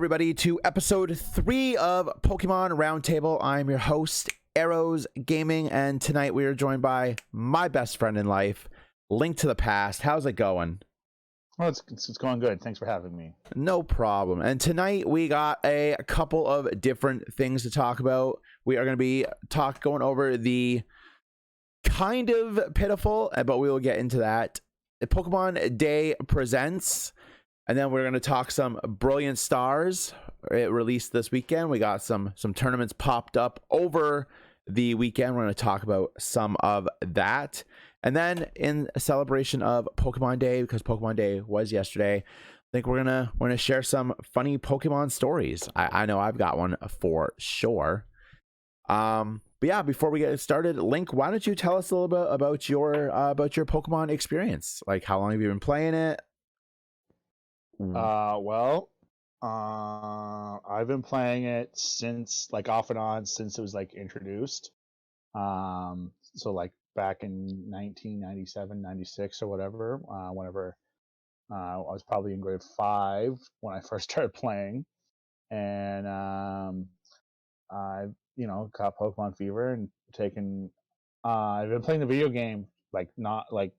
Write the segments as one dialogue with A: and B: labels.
A: everybody, to episode 3 of Pokemon Roundtable. I'm your host, Arrows Gaming, and tonight we are joined by my best friend in life, Link to the Past. How's it going?
B: Well, it's going good. Thanks for having me.
A: No problem. And tonight we got a couple of different things to talk about. We are going to be going over the kind of pitiful, but we will get into that. Pokemon Day presents. And then we're going to talk some Brilliant Stars. It released this weekend. We got some tournaments popped up over the weekend. We're going to talk about some of that. And then in a celebration of Pokemon Day, because Pokemon Day was yesterday, I think we're gonna share some funny Pokemon stories. I know I've got one for sure. But yeah, before we get started, Link, why don't you tell us a little bit about your Pokemon experience? Like, how long have you been playing it?
B: I've been playing it since, like, off and on since it was like introduced. So like back in 1997, 96 or whatever, whenever I was probably in grade 5 when I first started playing, and I got Pokemon Fever and taken. I've been playing the video game like not like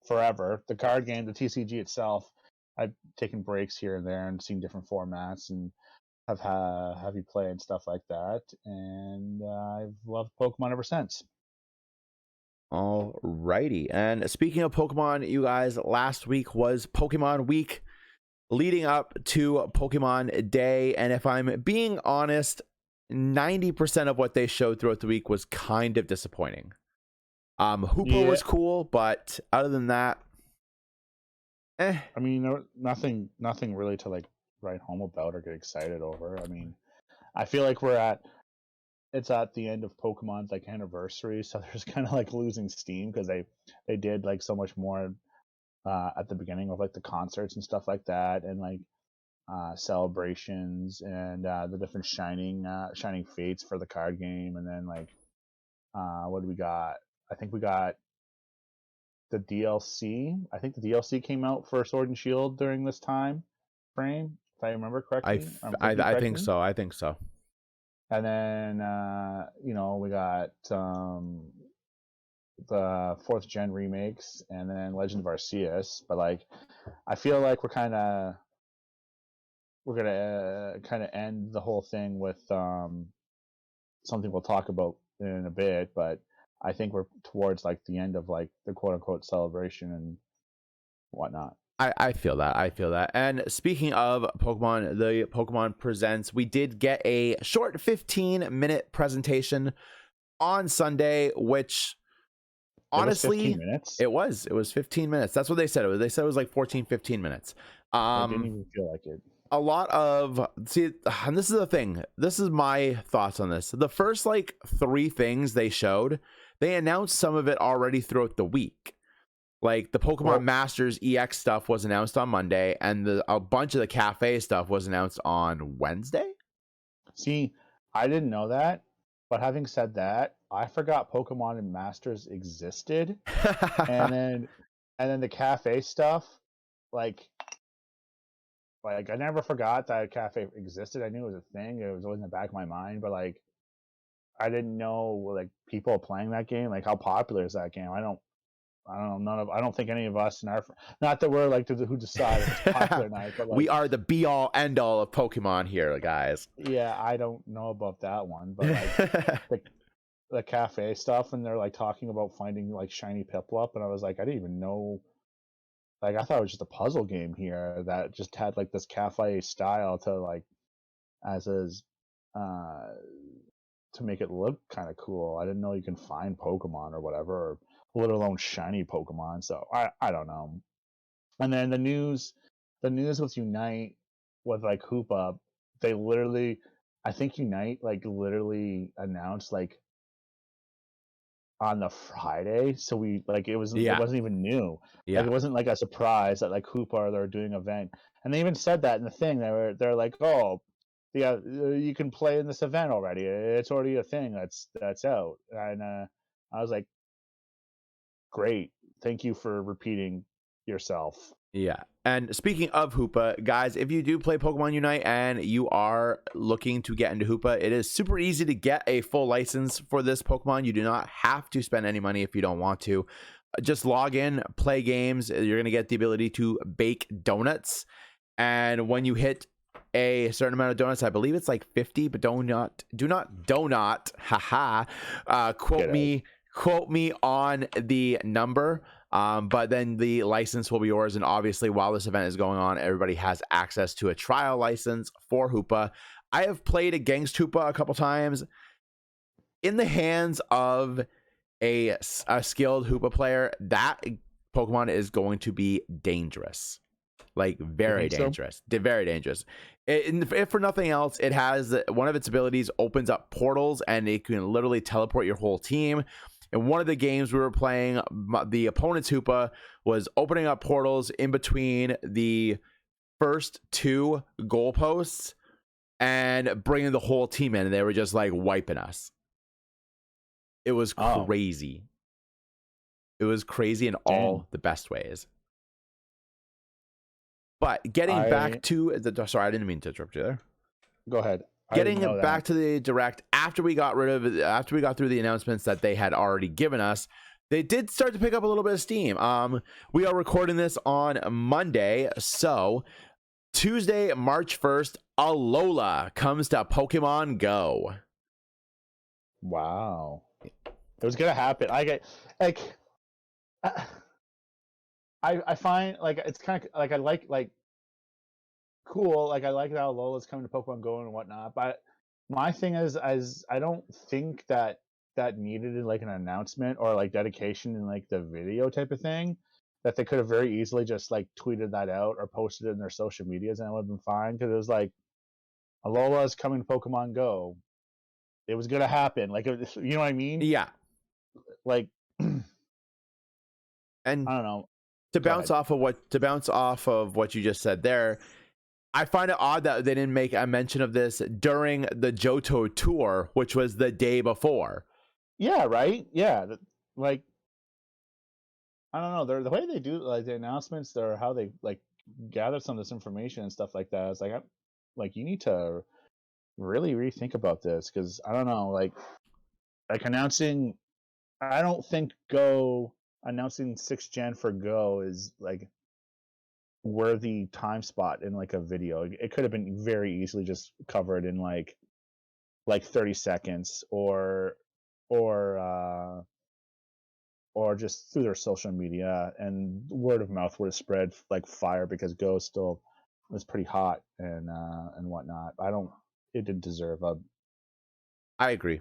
B: forever. The card game, the TCG itself, I've taken breaks here and there and seen different formats and have you play and stuff like that. And I've loved Pokemon ever since.
A: Alrighty. And speaking of Pokemon, you guys, last week was Pokemon Week leading up to Pokemon Day. And if I'm being honest, 90% of what they showed throughout the week was kind of disappointing. Hoopa was cool, but other than that,
B: I mean, nothing really to like write home about or get excited over. I mean, I feel like it's at the end of Pokemon's like anniversary, so there's kind of like losing steam because they did like so much more at the beginning of like the concerts and stuff like that, and like celebrations and the different shining fates for the card game, and then like what do we got? I think we got the DLC. I think the DLC came out for Sword and Shield during this time frame, if I remember correctly.
A: I think so.
B: And then we got the 4th gen remakes, and then Legend of Arceus. But like, I feel like we're gonna kind of end the whole thing with something we'll talk about in a bit, but I think we're towards like the end of like the quote unquote celebration and whatnot.
A: I feel that. And speaking of Pokemon, the Pokemon Presents, we did get a short 15-minute presentation on Sunday, which honestly, it was 15 minutes. That's what they said. They said it was like 15 minutes.
B: I didn't even feel like it.
A: A lot of, and this is the thing, this is my thoughts on this. The first like 3 things they showed, they announced some of it already throughout the week. Like the Pokemon Masters EX stuff was announced on Monday, and a bunch of the cafe stuff was announced on Wednesday.
B: See, I didn't know that, but having said that, I forgot Pokemon and Masters existed. and then the cafe stuff, like I never forgot that a cafe existed. I knew it was a thing. It was always in the back of my mind, but like I didn't know like people playing that game. Like, how popular is that game? I don't know. I don't think any of us in our, not that we're like who decide if it's popular or not, but like,
A: we are the be all end all of Pokemon here, guys.
B: Yeah, I don't know about that one, but like the cafe stuff, and they're like talking about finding like shiny Piplup, and I was like, I didn't even know. Like, I thought it was just a puzzle game here that just had like this cafe style to like to make it look kind of cool. I didn't know you can find Pokemon or whatever, or let alone shiny Pokemon. So I don't know. And then the news with Unite, with like Hoopa, they literally, I think Unite like literally announced like on the Friday, so we like it wasn't even new. Like, it wasn't like a surprise that like Hoopa they're doing an event, and they even said that in the thing. They're like, oh yeah, you can play in this event already. It's already a thing that's out, and I was like, great, thank you for repeating yourself.
A: Yeah. And speaking of Hoopa, guys, if you do play Pokemon Unite and you are looking to get into Hoopa, it is super easy to get a full license for this Pokemon. You do not have to spend any money if you don't want to. Just log in, play games. You're going to get the ability to bake donuts. And when you hit a certain amount of donuts, I believe it's like 50, but do not haha, quote me on the number. But then the license will be yours. And obviously, while this event is going on, everybody has access to a trial license for Hoopa. I have played against Hoopa a couple times in the hands of a skilled Hoopa player. That Pokemon is going to be dangerous. Like very dangerous. So? Very dangerous. If for nothing else, it has one of its abilities opens up portals and it can literally teleport your whole team. In one of the games we were playing, the opponent's Hoopa was opening up portals in between the first two goalposts and bringing the whole team in. And they were just like wiping us. It was crazy. It was crazy in all the best ways. But getting back to the... Sorry, I didn't mean to interrupt you there.
B: Go ahead.
A: Getting back to the Direct, after we got through the announcements that they had already given us, they did start to pick up a little bit of steam. We are recording this on Monday, so Tuesday, March 1st, Alola comes to Pokemon Go.
B: Wow. It was gonna happen. I find like it's kind of like I like cool. Like I like how Alola's coming to Pokemon Go and whatnot. But my thing is I don't think that needed like an announcement or like dedication in like the video type of thing. That they could have very easily just like tweeted that out or posted it in their social medias and it would have been fine. Because it was like Alola's coming to Pokemon Go. It was gonna happen. Like you know what I mean?
A: Yeah.
B: Like.
A: And
B: I don't know.
A: To bounce off of what you just said there, I find it odd that they didn't make a mention of this during the Johto tour, which was the day before.
B: Yeah, right? Yeah. Like, I don't know. The way they do like the announcements, or how they like gather some of this information and stuff like that. It's like you need to really rethink about this because I don't know. Like announcing, I don't think Go announcing 6th gen for Go is like worthy time spot in like a video. It could have been very easily just covered in like 30 seconds or just through their social media, and word of mouth would have spread like fire because Go still was pretty hot and whatnot. It didn't deserve a.
A: I agree.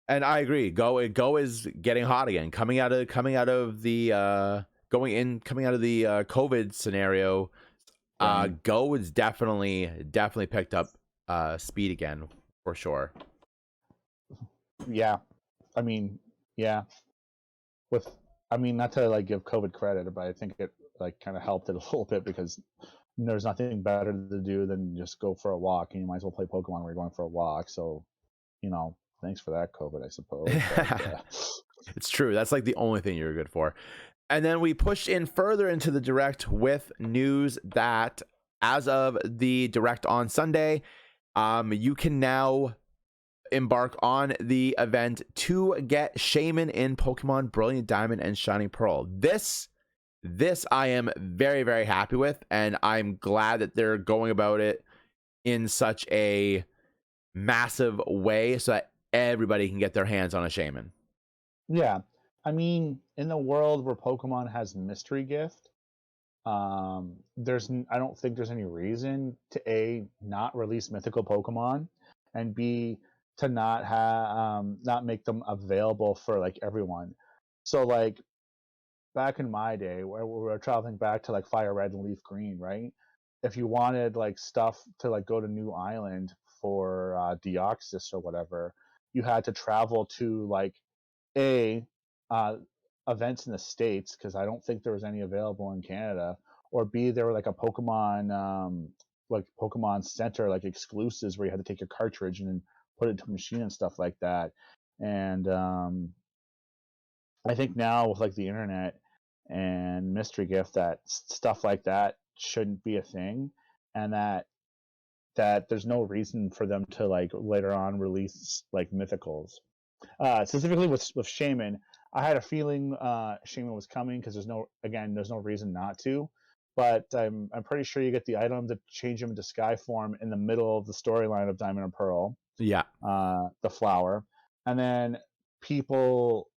A: And I agree. Go is getting hot again. Coming out of the COVID scenario, Go is definitely picked up speed again for sure.
B: Yeah, I mean, yeah. Not to like give COVID credit, but I think it like kind of helped it a little bit because there's nothing better to do than just go for a walk, and you might as well play Pokemon when you're going for a walk. So, thanks for that, COVID, I suppose. But,
A: it's true. That's like the only thing you're good for. And then we pushed in further into the Direct with news that as of the Direct on Sunday, you can now embark on the event to get Shaman in Pokemon Brilliant Diamond and Shining Pearl. This I am very, very happy with, and I'm glad that they're going about it in such a massive way so that everybody can get their hands on a Shaman.
B: Yeah. I mean, in the world where Pokemon has Mystery Gift, I don't think there's any reason to A, not release mythical Pokemon, and B, to not make them available for like everyone. So like back in my day where we were traveling back to like Fire Red and Leaf Green, right? If you wanted like stuff to like go to New Island for Deoxys or whatever, you had to travel to like uh, events in the States because I don't think there was any available in Canada, or B, there were like a Pokemon Center like exclusives where you had to take your cartridge and then put it into a machine and stuff like that. And I think now with like the internet and mystery gift, that stuff like that shouldn't be a thing, and that there's no reason for them to like later on release like mythicals. Specifically with Shaman, I had a feeling Shaman was coming because there's no reason not to. But I'm pretty sure you get the item to change him into sky form in the middle of the storyline of Diamond and Pearl,
A: Yeah.
B: the flower, and then people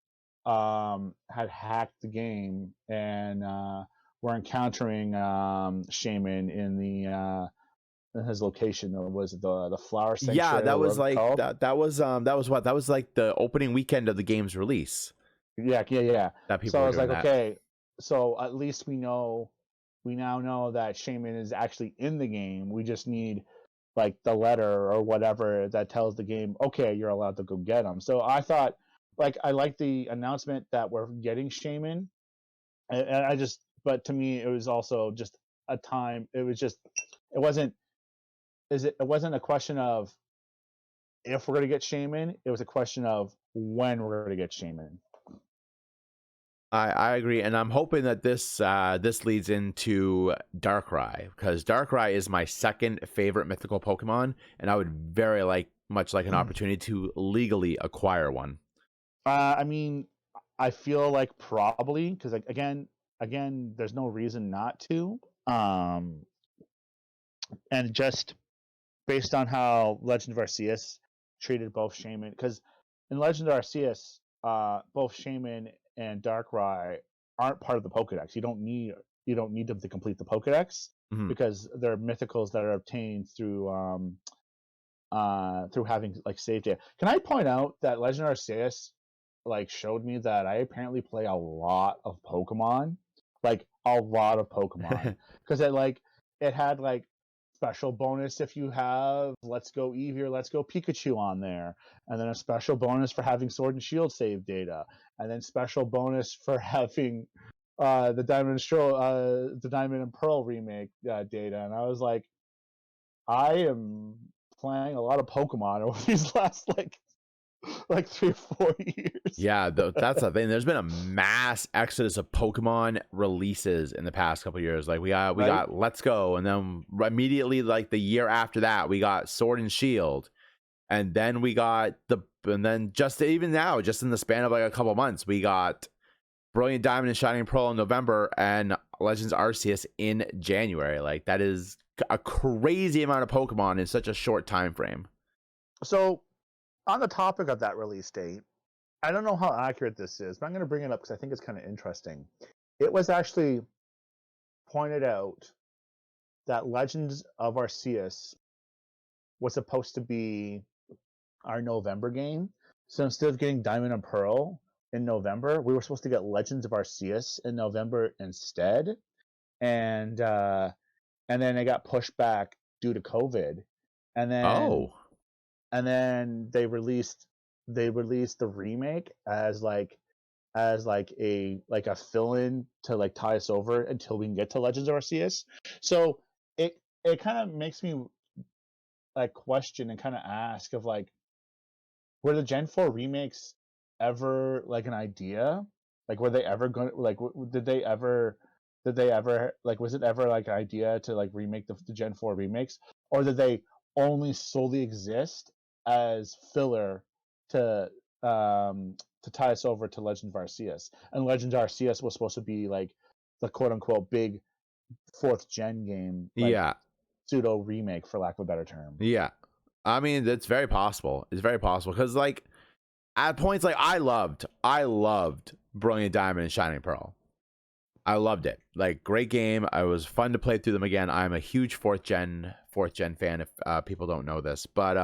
B: had hacked the game and were encountering Shaman in his location. Was it the flower
A: Yeah,
B: sanctuary
A: that
B: or
A: was
B: whatever it's
A: like
B: called?
A: that was like the opening weekend of the game's release
B: Yeah.
A: that people
B: So I
A: were
B: was
A: doing
B: like,
A: that.
B: okay, so at least we now know that Shaman is actually in the game. We just need like the letter or whatever that tells the game, okay, you're allowed to go get him. So I thought, like, I like the announcement that we're getting Shaman, and I just, but to me, it was also just a time. It was just, it wasn't, it wasn't a question of if we're gonna get Shaman. It was a question of when we're gonna get Shaman.
A: I agree, and I'm hoping that this leads into Darkrai, because Darkrai is my second favorite mythical Pokemon, and I would very much like an opportunity to legally acquire one.
B: I mean, I feel like probably because, like, again, there's no reason not to. And just based on how Legend of Arceus treated both Shaman, because in Legend of Arceus, both Shaman and Darkrai aren't part of the Pokedex. You don't need them to complete the Pokedex
A: Mhm.
B: because they're mythicals that are obtained through having like saved data. Can I point out that Legend of Arceus like showed me that I apparently play a lot of Pokemon, like a lot of Pokemon, because it had like special bonus if you have Let's Go Eevee or Let's Go Pikachu on there, and then a special bonus for having Sword and Shield save data, and then special bonus for having the Diamond and Pearl remake data, and I was like, I am playing a lot of Pokemon over these last like 3 or 4 years.
A: Yeah, that's the thing. There's been a mass exodus of Pokemon releases in the past couple of years. Like we
B: Right?
A: got Let's Go, and then immediately like the year after that, we got Sword and Shield, and then and then just even now, just in the span of like a couple months, we got Brilliant Diamond and Shining Pearl in November, and Legends Arceus in January. Like that is a crazy amount of Pokemon in such a short time frame.
B: So, on the topic of that release date, I don't know how accurate this is, but I'm going to bring it up because I think it's kind of interesting. It was actually pointed out that Legends of Arceus was supposed to be our November game. So instead of getting Diamond and Pearl in November, we were supposed to get Legends of Arceus in November instead. And then it got pushed back due to COVID. And then
A: Oh,
B: they released the remake as like a fill-in to like tie us over until we can get to Legends of Arceus. So it kind of makes me like question and kind of ask of like, were the Gen 4 remakes ever like an idea? Like were they ever going to like did they ever like was it ever like an idea to like remake the Gen 4 remakes, or did they only solely exist as filler to tie us over to Legend of Arceus? And Legend of Arceus was supposed to be like the quote unquote big fourth gen game, like
A: yeah.
B: pseudo remake for lack of a better term.
A: Yeah. I mean, it's very possible. It's very possible because, like, at points, like, I loved Brilliant Diamond and Shining Pearl. I loved it. Like, great game. I was fun to play through them again. I'm a huge fourth gen fan. If people don't know this, but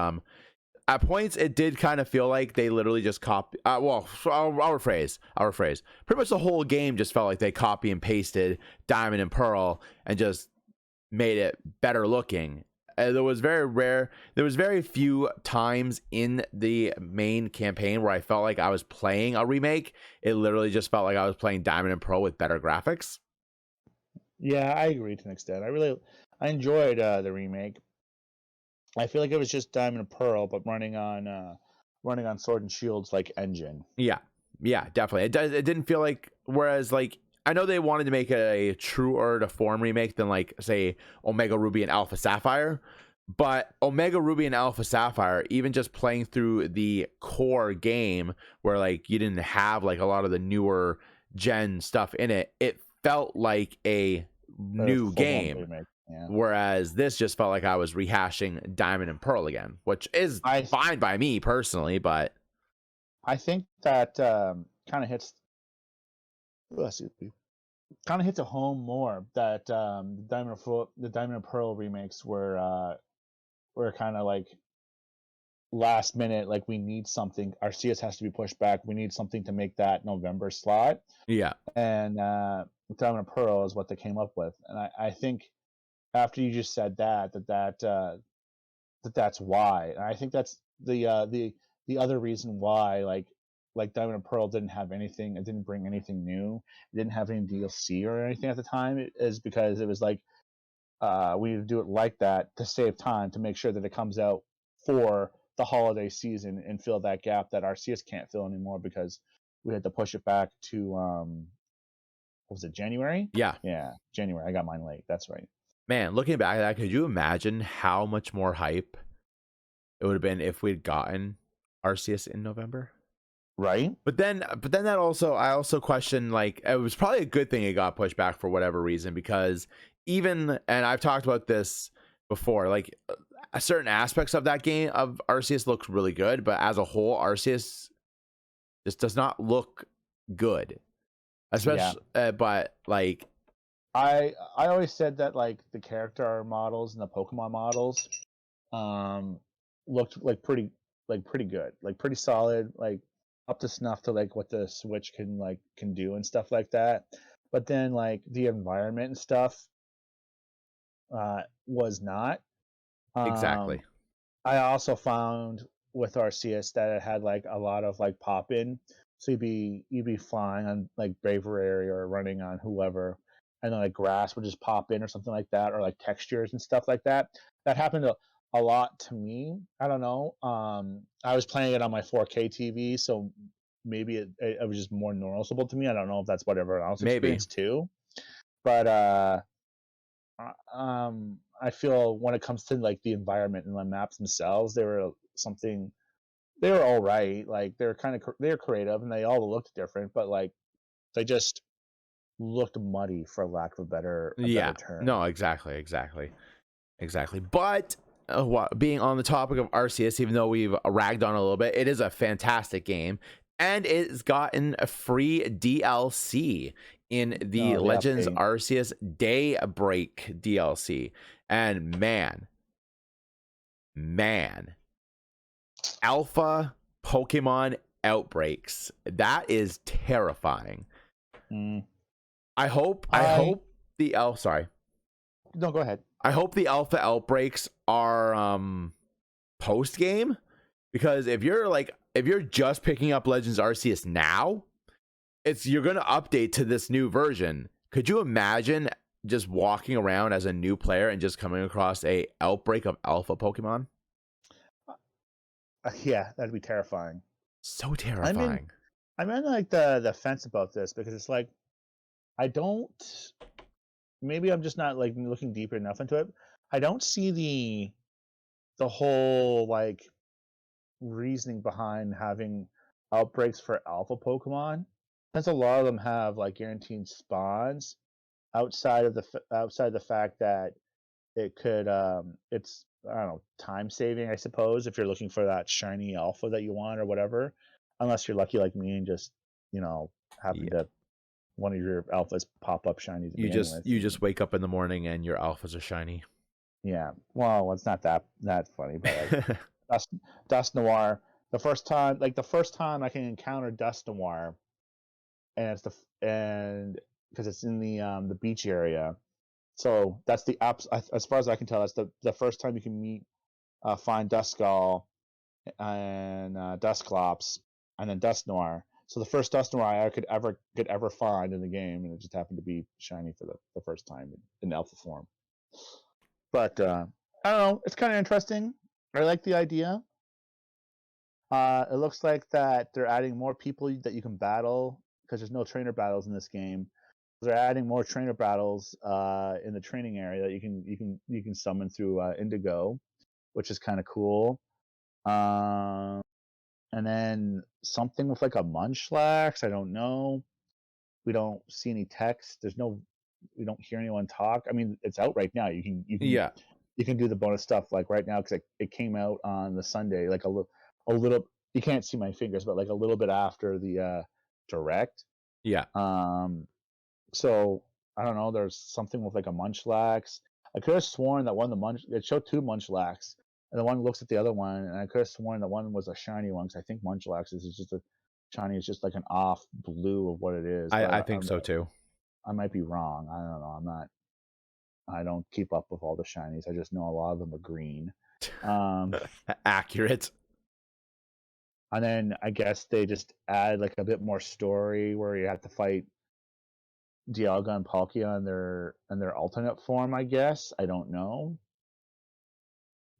A: at points, it did kind of feel like they literally just copy. Well, I'll rephrase. Pretty much the whole game just felt like they copy and pasted Diamond and Pearl and just made it better looking. There was very few times in the main campaign where I felt like I was playing a remake. It literally just felt like I was playing Diamond and Pearl with better graphics.
B: Yeah, I agree to an extent. I enjoyed the remake. I feel like it was just Diamond and Pearl, but running on Sword and Shield's like engine.
A: Yeah, yeah, definitely. It didn't feel like. Whereas like I know they wanted to make it a truer to form remake than like say Omega Ruby and Alpha Sapphire, but Omega Ruby and Alpha Sapphire, even just playing through the core game where like you didn't have like a lot of the newer gen stuff in it, it felt like a new game.
B: Yeah.
A: Whereas this just felt like I was rehashing Diamond and Pearl again, which is fine by me personally, but
B: I think that kind of hits. Kind of hits a home more that the Diamond and Pearl remakes were kind of like last minute. Like we need something. Our CS has to be pushed back. We need something to make that November slot.
A: yeah,
B: And Diamond and Pearl is what they came up with. And I think after you just said that's why. And I think that's the other reason why like Diamond and Pearl didn't have anything. It didn't bring anything new. It didn't have any DLC or anything at the time. Is because it was like we need to do it like that to save time to make sure that it comes out for the holiday season and fill that gap that RCS can't fill anymore because we had to push it back to what was it, January?
A: yeah.
B: Yeah, January. I got mine late. That's right.
A: Man, looking back at that, could you imagine how much more hype it would have been if we'd gotten RCS in November?
B: Right?
A: But then that also, I also question, like, it was probably a good thing it got pushed back for whatever reason, because even, and I've talked about this before, like certain aspects of that game of RCS looks really good, but as a whole, RCS just does not look good, especially. But like,
B: I always said that like the character models and the Pokemon models looked pretty good, like pretty solid, like up to snuff to like what the Switch can do and stuff like that. But then like the environment and stuff was not. Um
A: exactly,
B: I also found with Arceus that it had like a lot of like pop in. So you'd be flying on like Bravery or running on whoever, and then like grass would just pop in or something like that, or like textures and stuff like that. That happened a lot to me. I don't know. I was playing it on my 4K TV, so maybe it was just more noticeable to me. I don't know if that's what everyone else
A: maybe,
B: experienced too. But I feel when it comes to like the environment and the maps themselves, they were all right. Like they're creative and they all looked different, but like they just looked muddy for lack of a
A: yeah,
B: better term.
A: no, exactly. But being on the topic of RCS, even though we've ragged on a little bit, it is a fantastic game, and it's gotten a free DLC in the
B: No, the
A: Legends
B: update.
A: Arceus Daybreak DLC. And man, alpha Pokemon outbreaks. That is terrifying.
B: Mm.
A: I hope
B: I
A: the sorry.
B: no, go ahead.
A: I hope the alpha outbreaks are post game, because if you're just picking up Legends Arceus now, you're going to update to this new version. Could you imagine just walking around as a new player and just coming across a outbreak of alpha Pokemon?
B: Yeah, that'd be terrifying.
A: So
B: I'm in
A: terrifying.
B: I'm in like the fence about this because it's like I don't. Maybe I'm just not like looking deeper enough into it. I don't see the whole like reasoning behind having outbreaks for alpha Pokemon, since a lot of them have like guaranteed spawns outside the fact that it could it's I don't know, time saving, I suppose, if you're looking for that shiny alpha that you want or whatever, unless you're lucky like me and just happen
A: Yeah.
B: to one of your alphas pop up shiny to begin with.
A: You just wake up in the morning and your alphas are shiny.
B: Yeah, well, it's not that funny, but like Dust Dust Noir. The first time I can encounter Dust Noir, and and because it's in the beach area, so that's as far as I can tell, that's the first time you can find Duskull and Dusclops, and then Dust Noir. So the first Dust Noir I could ever find in the game, and it just happened to be shiny for the first time in alpha form. But I don't know. It's kind of interesting. I like the idea. It looks like that they're adding more people that you can battle because there's no trainer battles in this game. they're adding more trainer battles in the training area that you can summon through Indigo, which is kind of cool. Um, and then something with like a Munchlax. I don't know. We don't see any text. We don't hear anyone talk. I mean, it's out right now.
A: Yeah.
B: You can do the bonus stuff like right now because it came out on the Sunday, like a little. You can't see my fingers, but like a little bit after the direct.
A: Yeah.
B: So I don't know. There's something with like a Munchlax. I could have sworn that it showed two Munchlax, and the one looks at the other one, and I could have sworn that one was a shiny one because I think Munchlax is just a shiny is just like an off blue of what it is. But
A: I think so too.
B: I might be wrong. I don't know. I'm not. I don't keep up with all the shinies. I just know a lot of them are green.
A: Accurate.
B: And then I guess they just add like a bit more story where you have to fight Dialga and Palkia in their alternate form. I guess I don't know,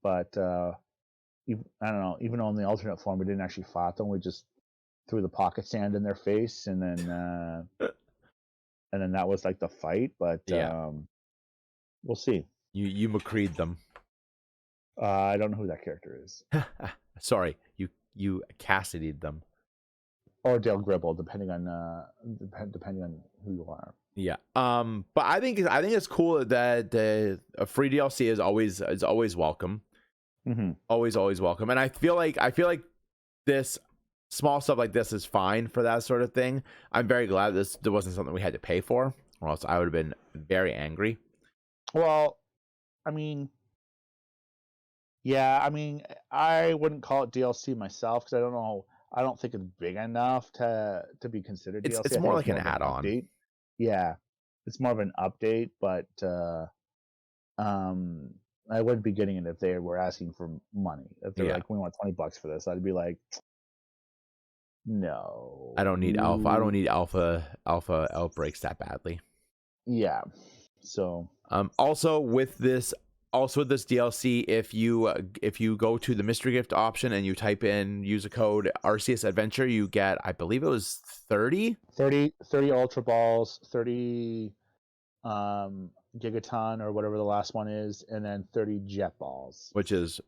B: but I don't know. Even on the alternate form, we didn't actually fight them. We just threw the pocket sand in their face, and then that was like the fight. But
A: Yeah.
B: we'll see.
A: You McCreed them.
B: I don't know who that character is.
A: Sorry, you Cassidy'd them.
B: Or Dale Gribble, depending on who you are.
A: Yeah. But I think it's cool that a free DLC is always welcome.
B: Mm-hmm.
A: Always welcome. And I feel like this small stuff like this is fine for that sort of thing. I'm very glad there wasn't something we had to pay for, or else I would have been very angry.
B: Well, I mean, yeah, I mean, I wouldn't call it DLC myself because I don't know. I don't think it's big enough to be considered DLC.
A: It's more like an add-on.
B: Update. Yeah, it's more of an update, but I wouldn't be getting it if they were asking for money. If they're like, we want $20 for this, I'd be like, no.
A: I don't need alpha. I don't need alpha outbreaks that badly.
B: Yeah. So
A: also with this DLC, if you go to the mystery gift option and you type in, use a code RCS Adventure, you get, I believe it was 30
B: Ultra Balls, 30 Gigaton or whatever the last one is, and then 30 Jet Balls,
A: which is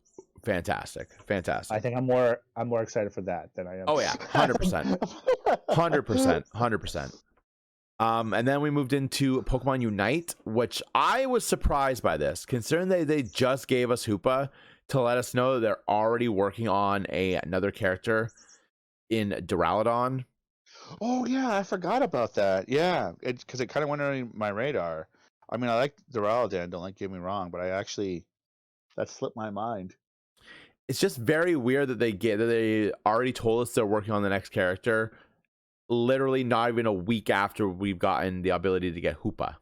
A: fantastic. I
B: think I'm more excited for that than I am.
A: Oh yeah, 100%. 100%. And then we moved into Pokemon Unite, which I was surprised by this, considering they just gave us Hoopa to let us know that they're already working on another character in Duraludon.
B: Oh yeah, I forgot about that. Yeah, because it kind of went under my radar. I mean, I like Duraludon, don't get me wrong, but that slipped my mind.
A: It's just very weird that they already told us they're working on the next character, literally not even a week after we've gotten the ability to get Hoopa.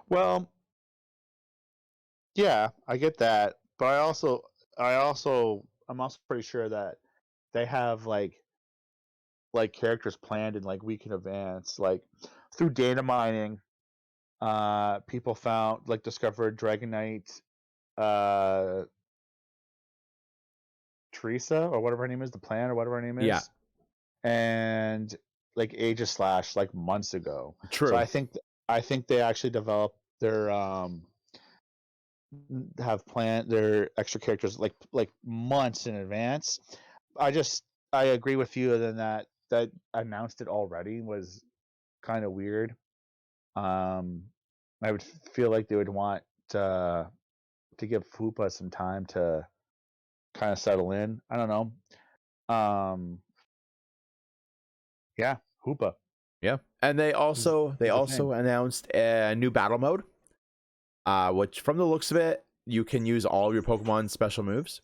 B: Well, yeah, I get that, but I'm also pretty sure that they have like characters planned in like week in advance, like through data mining. People discovered Dragonite, Teresa or whatever her name is, the plan or whatever her name is.
A: Yeah.
B: And like Aegis Slash like months ago.
A: True.
B: So I think they actually developed their have planned their extra characters like months in advance. I agree with you that announced it already was kind of weird. I would feel like they would want to give Fupa some time to kind of settle in. I don't know. Yeah, Hoopa.
A: Yeah, and they also announced a new battle mode, which from the looks of it, you can use all of your Pokemon special moves.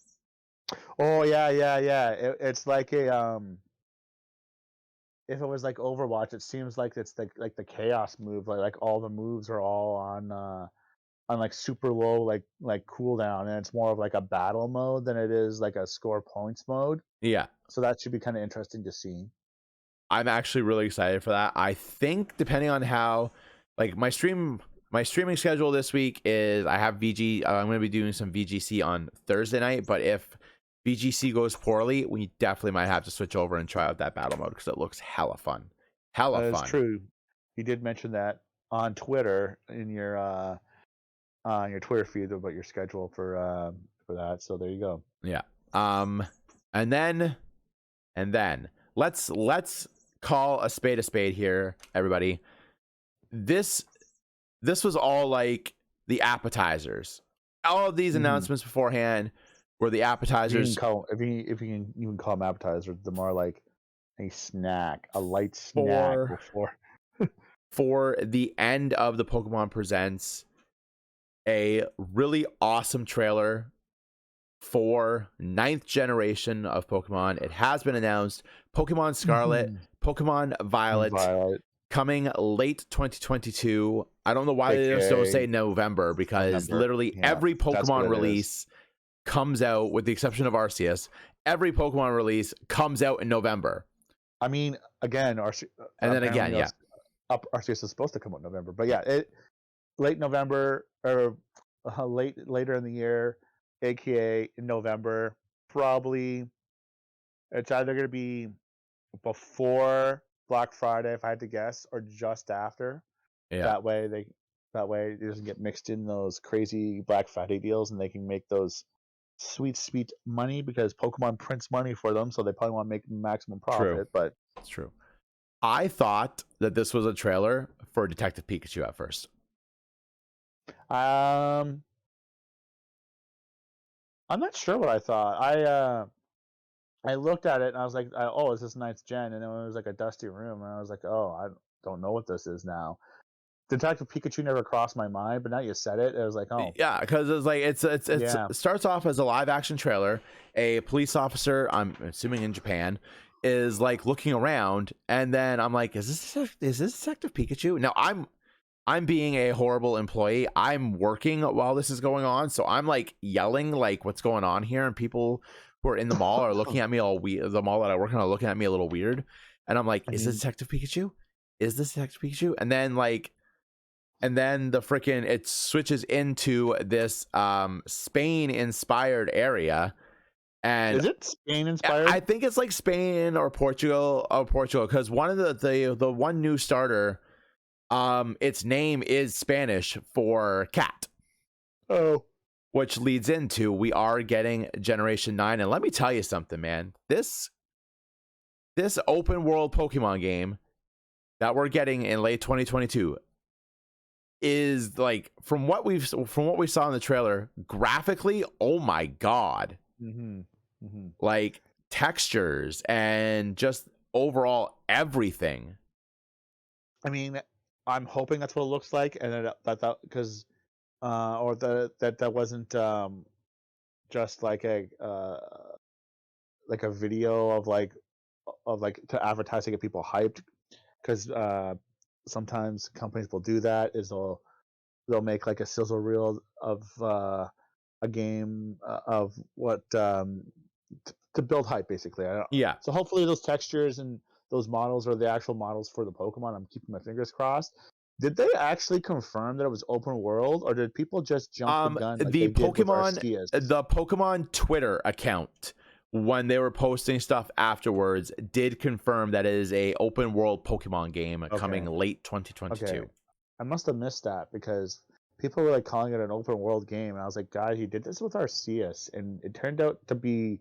B: Oh yeah. It's like a if it was like Overwatch, it seems like it's like the Chaos move, like all the moves are all on like super low like cooldown, and it's more of like a battle mode than it is like a score points mode.
A: Yeah.
B: So that should be kind of interesting to see.
A: I'm actually really excited for that. I think depending on how, like my streaming schedule this week is, I have VG. I'm going to be doing some VGC on Thursday night, but if VGC goes poorly, we definitely might have to switch over and try out that battle mode because it looks hella fun. Hella fun.
B: That's true. You did mention that. on Twitter in your Twitter feed about your schedule for that. So there you go.
A: Yeah. And then let's call a spade here, everybody. This was all like the appetizers. All of these announcements beforehand were the appetizers.
B: If you can even call them appetizers, the more like a snack, a light snack
A: for
B: before
A: for the end of the Pokemon Presents, a really awesome trailer for 9th generation of Pokemon. It has been announced. Pokemon Scarlet, Pokemon Violet, coming late 2022. I don't know why they just don't say November, because literally every Pokemon release comes out, with the exception of Arceus. Every Pokemon release comes out in November.
B: I mean, again, Arceus is supposed to come out in November, but yeah, late November or later in the year, aka in November, probably. It's either going to be before Black Friday, if I had to guess, or just after.
A: Yeah.
B: That way it doesn't get mixed in those crazy Black Friday deals, and they can make those sweet money, because Pokemon prints money for them, so they probably want to make maximum profit.
A: True.
B: But
A: it's true. I thought that this was a trailer for Detective Pikachu at first.
B: I'm not sure what I thought. I looked at it and I was like, oh, is this 9th gen? And then it was like a dusty room, and I was like, oh, I don't know what this is now. Detective Pikachu never crossed my mind, but now you said it, it was like, oh.
A: Yeah, because it's like it starts off as a live action trailer. A police officer, I'm assuming in Japan, is like looking around, and then I'm like, is this Detective Pikachu? Now I'm being a horrible employee. I'm working while this is going on, so I'm like yelling like, what's going on here? And people who are in the mall are looking at me all weird. The mall that I work in are looking at me a little weird, and I'm like, is this Detective Pikachu? Is this Detective Pikachu? And then the freaking it switches into this Spain inspired area. And
B: is it Spain inspired?
A: I think it's like Spain or Portugal because one of the one new starter, its name is Spanish for cat.
B: Oh,
A: which leads into, we are getting Generation 9. And let me tell you something, man. This open world Pokemon game that we're getting in late 2022 is like, from what we saw in the trailer, graphically, oh my god. Like textures and just overall everything.
B: I mean, I'm hoping that's what it looks like, and that because or that wasn't just like a video of like to advertise to get people hyped, because sometimes companies will do that, is they'll make like a sizzle reel of a game of what to build hype, basically.
A: Yeah.
B: So hopefully those textures and those models are the actual models for the Pokemon. I'm keeping my fingers crossed. Did they actually confirm that it was open world, or did people just jump the gun like
A: the
B: they did with Arceus?
A: The Pokemon Twitter account, when they were posting stuff afterwards, did confirm that it is a open world Pokemon game coming late 2022.
B: Okay. I must have missed that, because people were like calling it an open world game, and I was like, guys, you did this with Arceus, and it turned out to be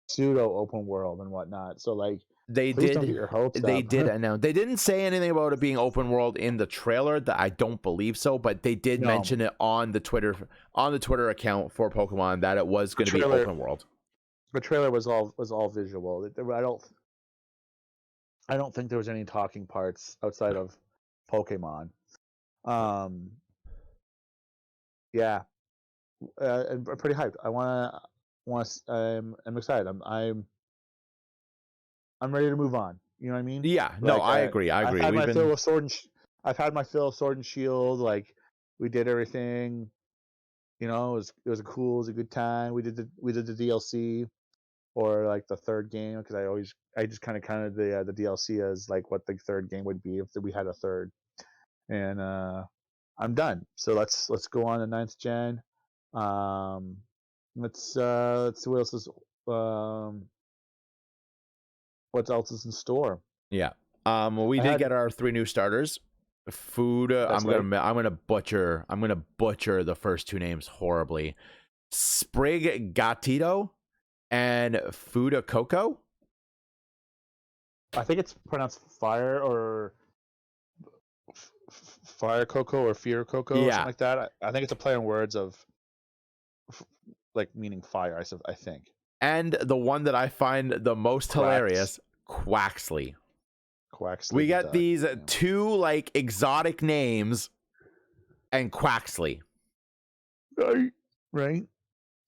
B: pseudo open world and whatnot. So like, please don't get your hopes up.
A: They did announce. They didn't say anything about it being open world in the trailer. That I don't believe so, but they did mention it on the Twitter account for Pokemon that it was going to be open world.
B: The trailer was all visual. I don't think there was any talking parts outside of Pokemon. Yeah, I'm pretty hyped. I'm excited. I'm ready to move on. You know what I mean?
A: Yeah. No, I agree.
B: I've had my fill of I've had my fill of Sword and Shield. Like, we did everything. You know, it was cool. It was a good time. We did the DLC, or like the third game, because I just kind of counted the DLC as like what the third game would be if we had a third. And I'm done. So let's go on to 9th gen. Let's see what else is what else is in store.
A: Yeah. We did get our 3 new starters. Fuda.
B: That's like
A: I'm gonna butcher the first two names horribly. Sprig Gatito and Fuda Coco.
B: I think it's pronounced fire or fire cocoa or fear cocoa or something
A: Yeah,
B: like that. I think it's a play on words of like meaning fire. I think
A: and the one that I find the most
B: Quacks,
A: hilarious, Quaxley.
B: Quaxley
A: We
B: the
A: got
B: duck.
A: these
B: Yeah.
A: two like exotic names and Quaxley.
B: Right, right.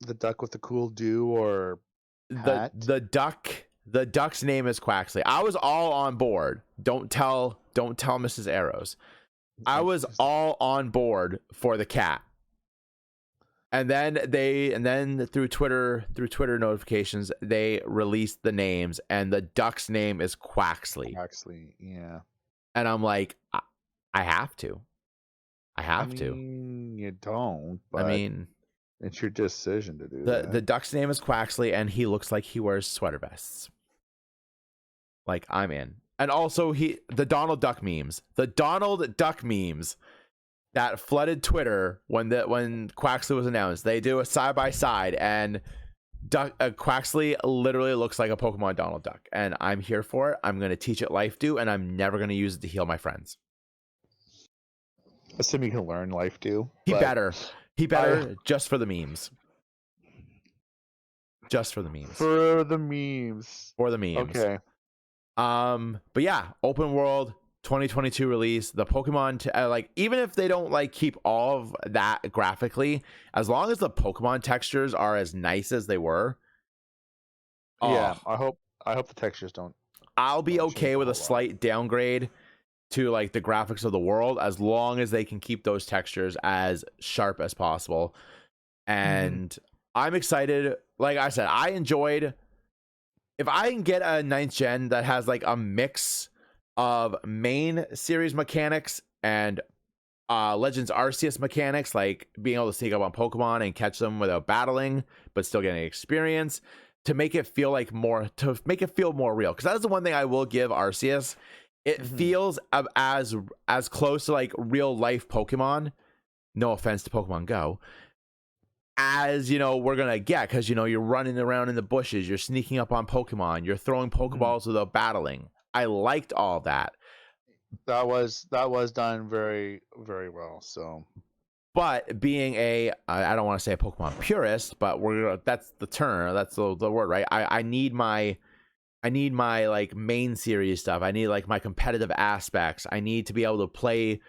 B: The duck with the cool do or hat.
A: The duck's name is Quaxley. I was all on board. Don't tell Mrs. Arrows. I was all on board for the cat. And then through Twitter notifications, they released the names, and the duck's name is Quaxley.
B: Quaxley, yeah.
A: And I'm like, I have to.
B: I mean, you don't, but
A: I mean,
B: it's your decision to do
A: the
B: that.
A: duck's name is Quaxley, and he looks like he wears sweater vests. Like, I'm in. And also the Donald Duck memes that flooded Twitter when Quaxley was announced. They do a side by side, and Quaxley literally looks like a Pokemon Donald Duck, and I'm here for it. I'm gonna teach it Life Dew, and I'm never gonna use it to heal my friends.
B: Assume you can learn Life Dew.
A: He better just for the memes. Just for the memes.
B: For the memes.
A: For the memes.
B: Okay.
A: But yeah, open world 2022 release. The Pokemon like, even if they don't like keep all of that graphically, as long as the Pokemon textures are as nice as they were.
B: Yeah, I hope the textures don't.
A: I'll be okay with a slight downgrade to like the graphics of the world, as long as they can keep those textures as sharp as possible. And I'm excited. Like I said, I enjoyed, if I can get a 9th gen that has like a mix of main series mechanics and Legends Arceus mechanics, like being able to sneak up on Pokemon and catch them without battling, but still getting experience, to make it feel more real. Because that's the one thing I will give Arceus. It feels as close to like real life Pokemon. No offense to Pokemon Go, as we're gonna get, because you're running around in the bushes, you're sneaking up on Pokemon, you're throwing Pokeballs without battling. I liked all that.
B: That was done very, very well. So,
A: but being I don't want to say a Pokemon purist, but that's the term, that's the word, right? I need my like main series stuff. I need like my competitive aspects. I need to be able to play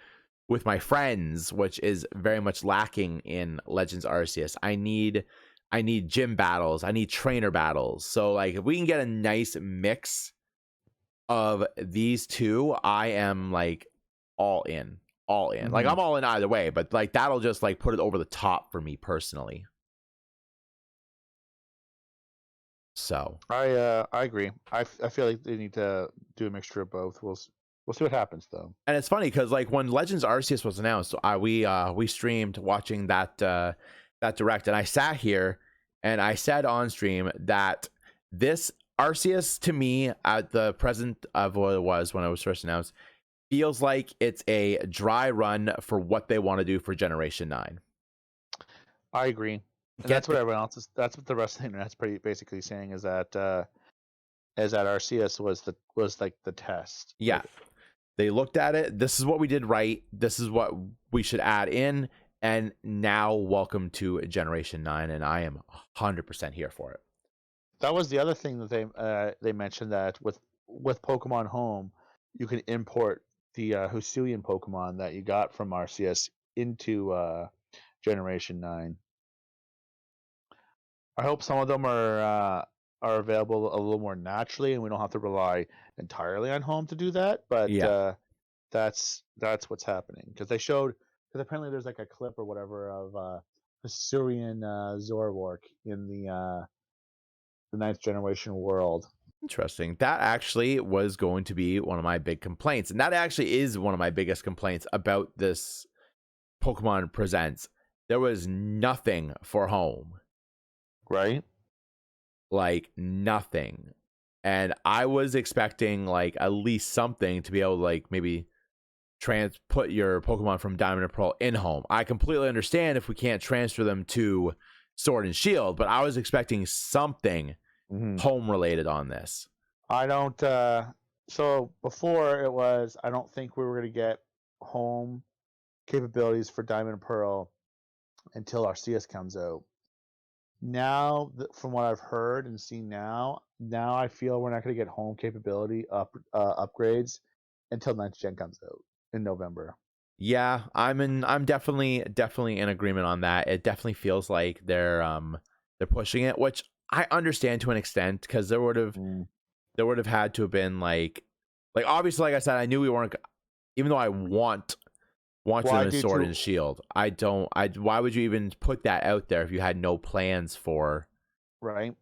A: with my friends, which is very much lacking in Legends Arceus. I need gym battles. I need trainer battles. So like, if we can get a nice mix of these two, I am like all in. Like, I'm all in either way, but like, that'll just like put it over the top for me personally. So
B: I agree. I feel like they need to do a mixture of both. We'll see what happens though.
A: And it's funny because like, when Legends Arceus was announced, we streamed watching that direct, and I sat here and I said on stream that this Arceus, to me, at the present of what it was when it was first announced, feels like it's a dry run for what they want to do for Generation 9.
B: I agree. And that's what everyone else is. That's what the rest of the internet's basically saying, is that Arceus was like the test.
A: Yeah. They looked at it. This is what we did right. This is what we should add in. And now, welcome to Generation 9, and I am 100% here for it.
B: That was the other thing that they mentioned, that with Pokemon Home, you can import the Hisuian Pokemon that you got from Arceus into Generation 9. I hope some of them are available a little more naturally, and we don't have to rely entirely on Home to do that. But that's what's happening, because apparently there's like a clip or whatever of Hisuian Zoroark in the 9th generation world.
A: Interesting. That actually was going to be one of my big complaints, and that actually is one of my biggest complaints about this Pokemon Presents. There was nothing for Home.
B: Right?
A: Like, nothing. And I was expecting like at least something to be able to like maybe put your Pokemon from Diamond and Pearl in home. I completely understand if we can't transfer them to Sword and Shield, but I was expecting something home related on this.
B: I don't. So before it was, I don't think we were going to get home capabilities for Diamond and Pearl until Arceus comes out. Now, from what I've heard and seen now I feel we're not going to get home capability upgrades until 9th Gen comes out in November.
A: Yeah, I'm definitely in agreement on that. It definitely feels like they're pushing it, which I understand to an extent, because there would have had to have been like obviously, like I said, I knew we weren't, even though I want them in Sword and Shield. Why would you even put that out there if you had no plans for
B: right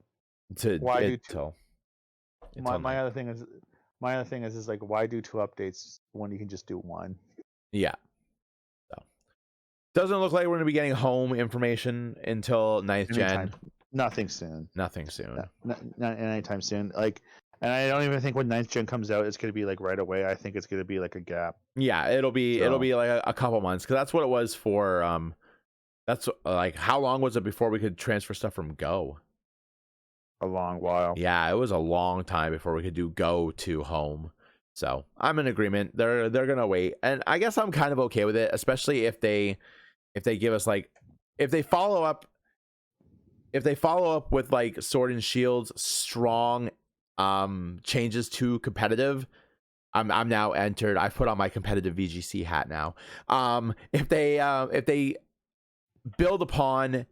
A: to
B: why
A: it,
B: do
A: till
B: my other thing is like, why do 2 updates when you can just do 1?
A: Yeah. So doesn't look like we're gonna be getting home information until 9th Gen.
B: Nothing soon.
A: Not
B: anytime soon. Like, and I don't even think when 9th Gen comes out, it's going to be like right away. I think it's going to be like a gap.
A: Yeah, it'll be like a couple months, because that's what it was for. That's like, how long was it before we could transfer stuff from Go?
B: A long while.
A: Yeah, it was a long time before we could do Go to home. So I'm in agreement. They're gonna wait, and I guess I'm kind of okay with it, especially if they give us like, if they follow up with like Sword and Shield's strong changes to competitive. I'm now entered. I've put on my competitive VGC hat now. If they build upon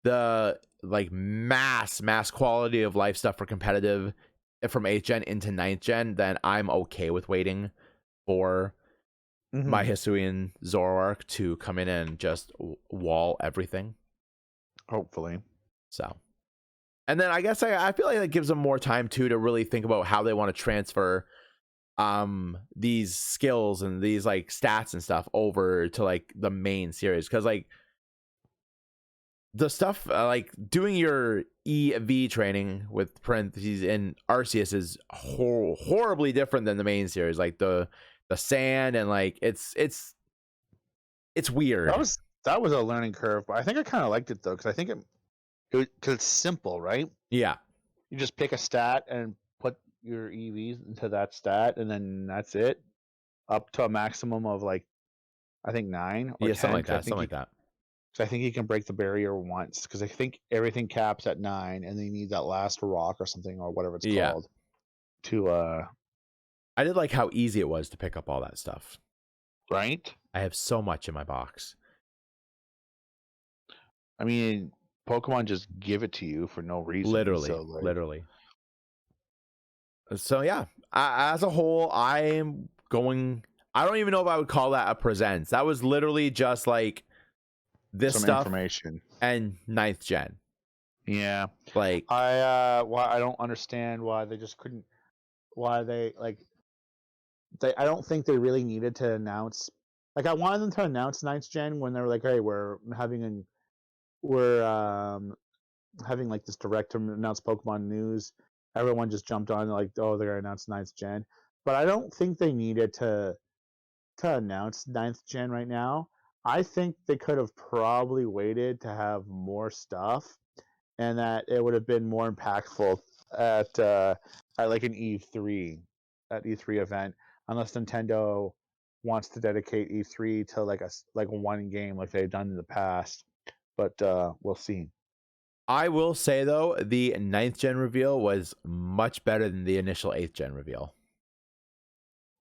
A: the like mass quality of life stuff for competitive from 8th Gen into 9th Gen, then I'm okay with waiting for my Hisuian Zoroark to come in and just wall everything.
B: Hopefully.
A: So, and then I guess I feel like that gives them more time too to really think about how they want to transfer these skills and these like stats and stuff over to like the main series, because like the stuff like doing your EV training with parentheses in Arceus is horribly different than the main series, like the sand, and like it's weird.
B: That was a learning curve, but I think I kind of liked it though, because I think because it's simple, right?
A: Yeah,
B: you just pick a stat and put your EVs into that stat, and then that's it, up to a maximum of like, I think 9 or 10.
A: Something like that.
B: So I think you can break the barrier once, because I think everything caps at 9, and they need that last rock or something, or whatever it's called, to
A: I did like how easy it was to pick up all that stuff.
B: Right?
A: I have so much in my box.
B: I mean, Pokemon just give it to you for no reason.
A: Literally. So yeah, as a whole, I'm going. I don't even know if I would call that a presents. That was literally just like this
B: some
A: stuff
B: information
A: and 9th Gen.
B: Yeah,
A: like
B: I don't understand why they just couldn't. Why they like. I don't think they really needed to announce. Like, I wanted them to announce 9th Gen when they were like, "Hey, we're having like this direct to announce Pokemon news." Everyone just jumped on like, "Oh, they're gonna announce 9th Gen," but I don't think they needed to announce 9th Gen right now. I think they could have probably waited to have more stuff, and that it would have been more impactful at like an E3 event, unless Nintendo wants to dedicate E3 to like one game like they've done in the past. But we'll see.
A: I will say though, the 9th Gen reveal was much better than the initial 8th Gen reveal.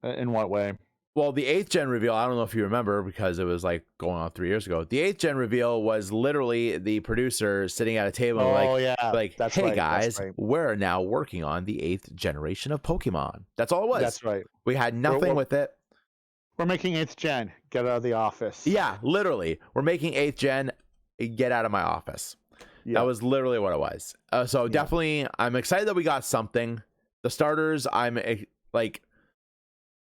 B: In what way?
A: Well, the 8th Gen reveal, I don't know if you remember, because it was like going on 3 years ago. The 8th Gen reveal was literally the producer sitting at a table like,
B: that's
A: hey
B: right,
A: guys,
B: right.
A: we're now working on the 8th generation of Pokemon. That's all it was.
B: That's right.
A: We had nothing with it.
B: We're making 8th Gen. Get out of the office.
A: Yeah, literally. We're making 8th Gen. Get out of my office. Yeah. That was literally what it was. So definitely, I'm excited that we got something. The starters, I'm like,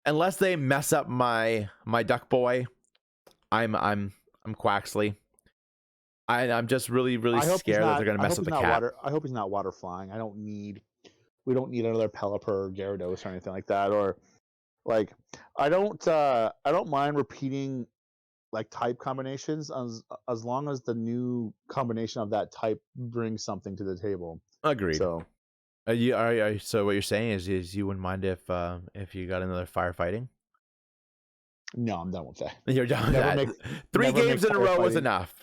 A: unless they mess up my Duck Boy, I'm Quaxley. I'm just really scared that they're gonna mess up the cat.
B: I hope he's not water flying. We don't need another Pelipper or Gyarados or anything like that, or Like, I don't mind repeating like type combinations as long as the new combination of that type brings something to the table.
A: Agreed.
B: So
A: So what you're saying is you wouldn't mind if you got another firefighting?
B: no, I'm done with that.
A: You're done with
B: Never
A: that.
B: make
A: 3
B: never make
A: games in a row was
B: firefighting.
A: enough.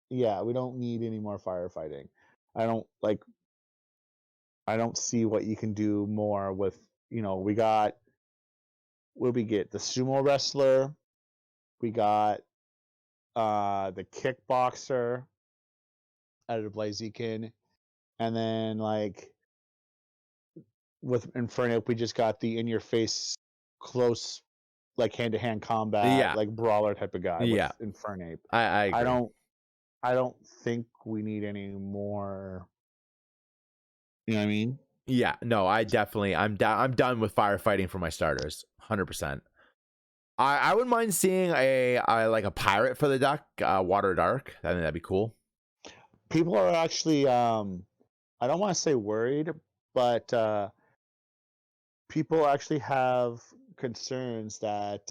B: Yeah, we don't need any more firefighting. I don't like. I don't see what you can do more with. We got what we get the sumo wrestler. We got the kickboxer out of Blaziken, and then like with Inferno, we just got the in your face, close, like hand to hand combat,
A: Yeah,
B: like brawler type of guy with
A: yeah,
B: Infernape.
A: I
B: I
A: agree.
B: don't I don't think we need any more. You know what I mean?
A: Yeah, no, I'm done with firefighting for my starters, 100%. I wouldn't mind seeing a like a pirate for the duck, water dark. I think that'd be cool.
B: People are actually I don't want to say worried, but people actually have concerns that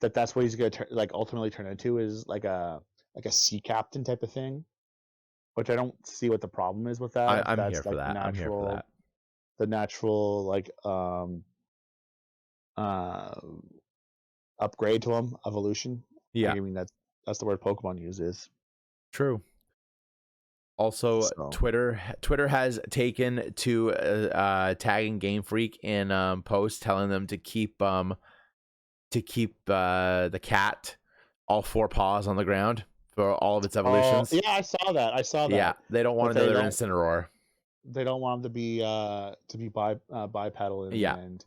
B: that's what he's going to like ultimately turn into is like a sea captain type of thing, which I don't see what the problem is with that. If
A: I'm here
B: that's
A: for
B: like
A: that. I'm here for that.
B: the natural like uh upgrade to him, evolution. I
A: Yeah,
B: mean that's the word Pokemon uses.
A: true. Also,
B: So
A: Twitter has taken to tagging Game Freak in posts telling them to keep the cat all 4 paws on the ground for all of its
B: oh
A: evolutions.
B: yeah, I saw that. I saw
A: Yeah,
B: that.
A: they don't
B: That
A: want another Incineroar.
B: they don't want him to be bipedal in the
A: Yeah,
B: end,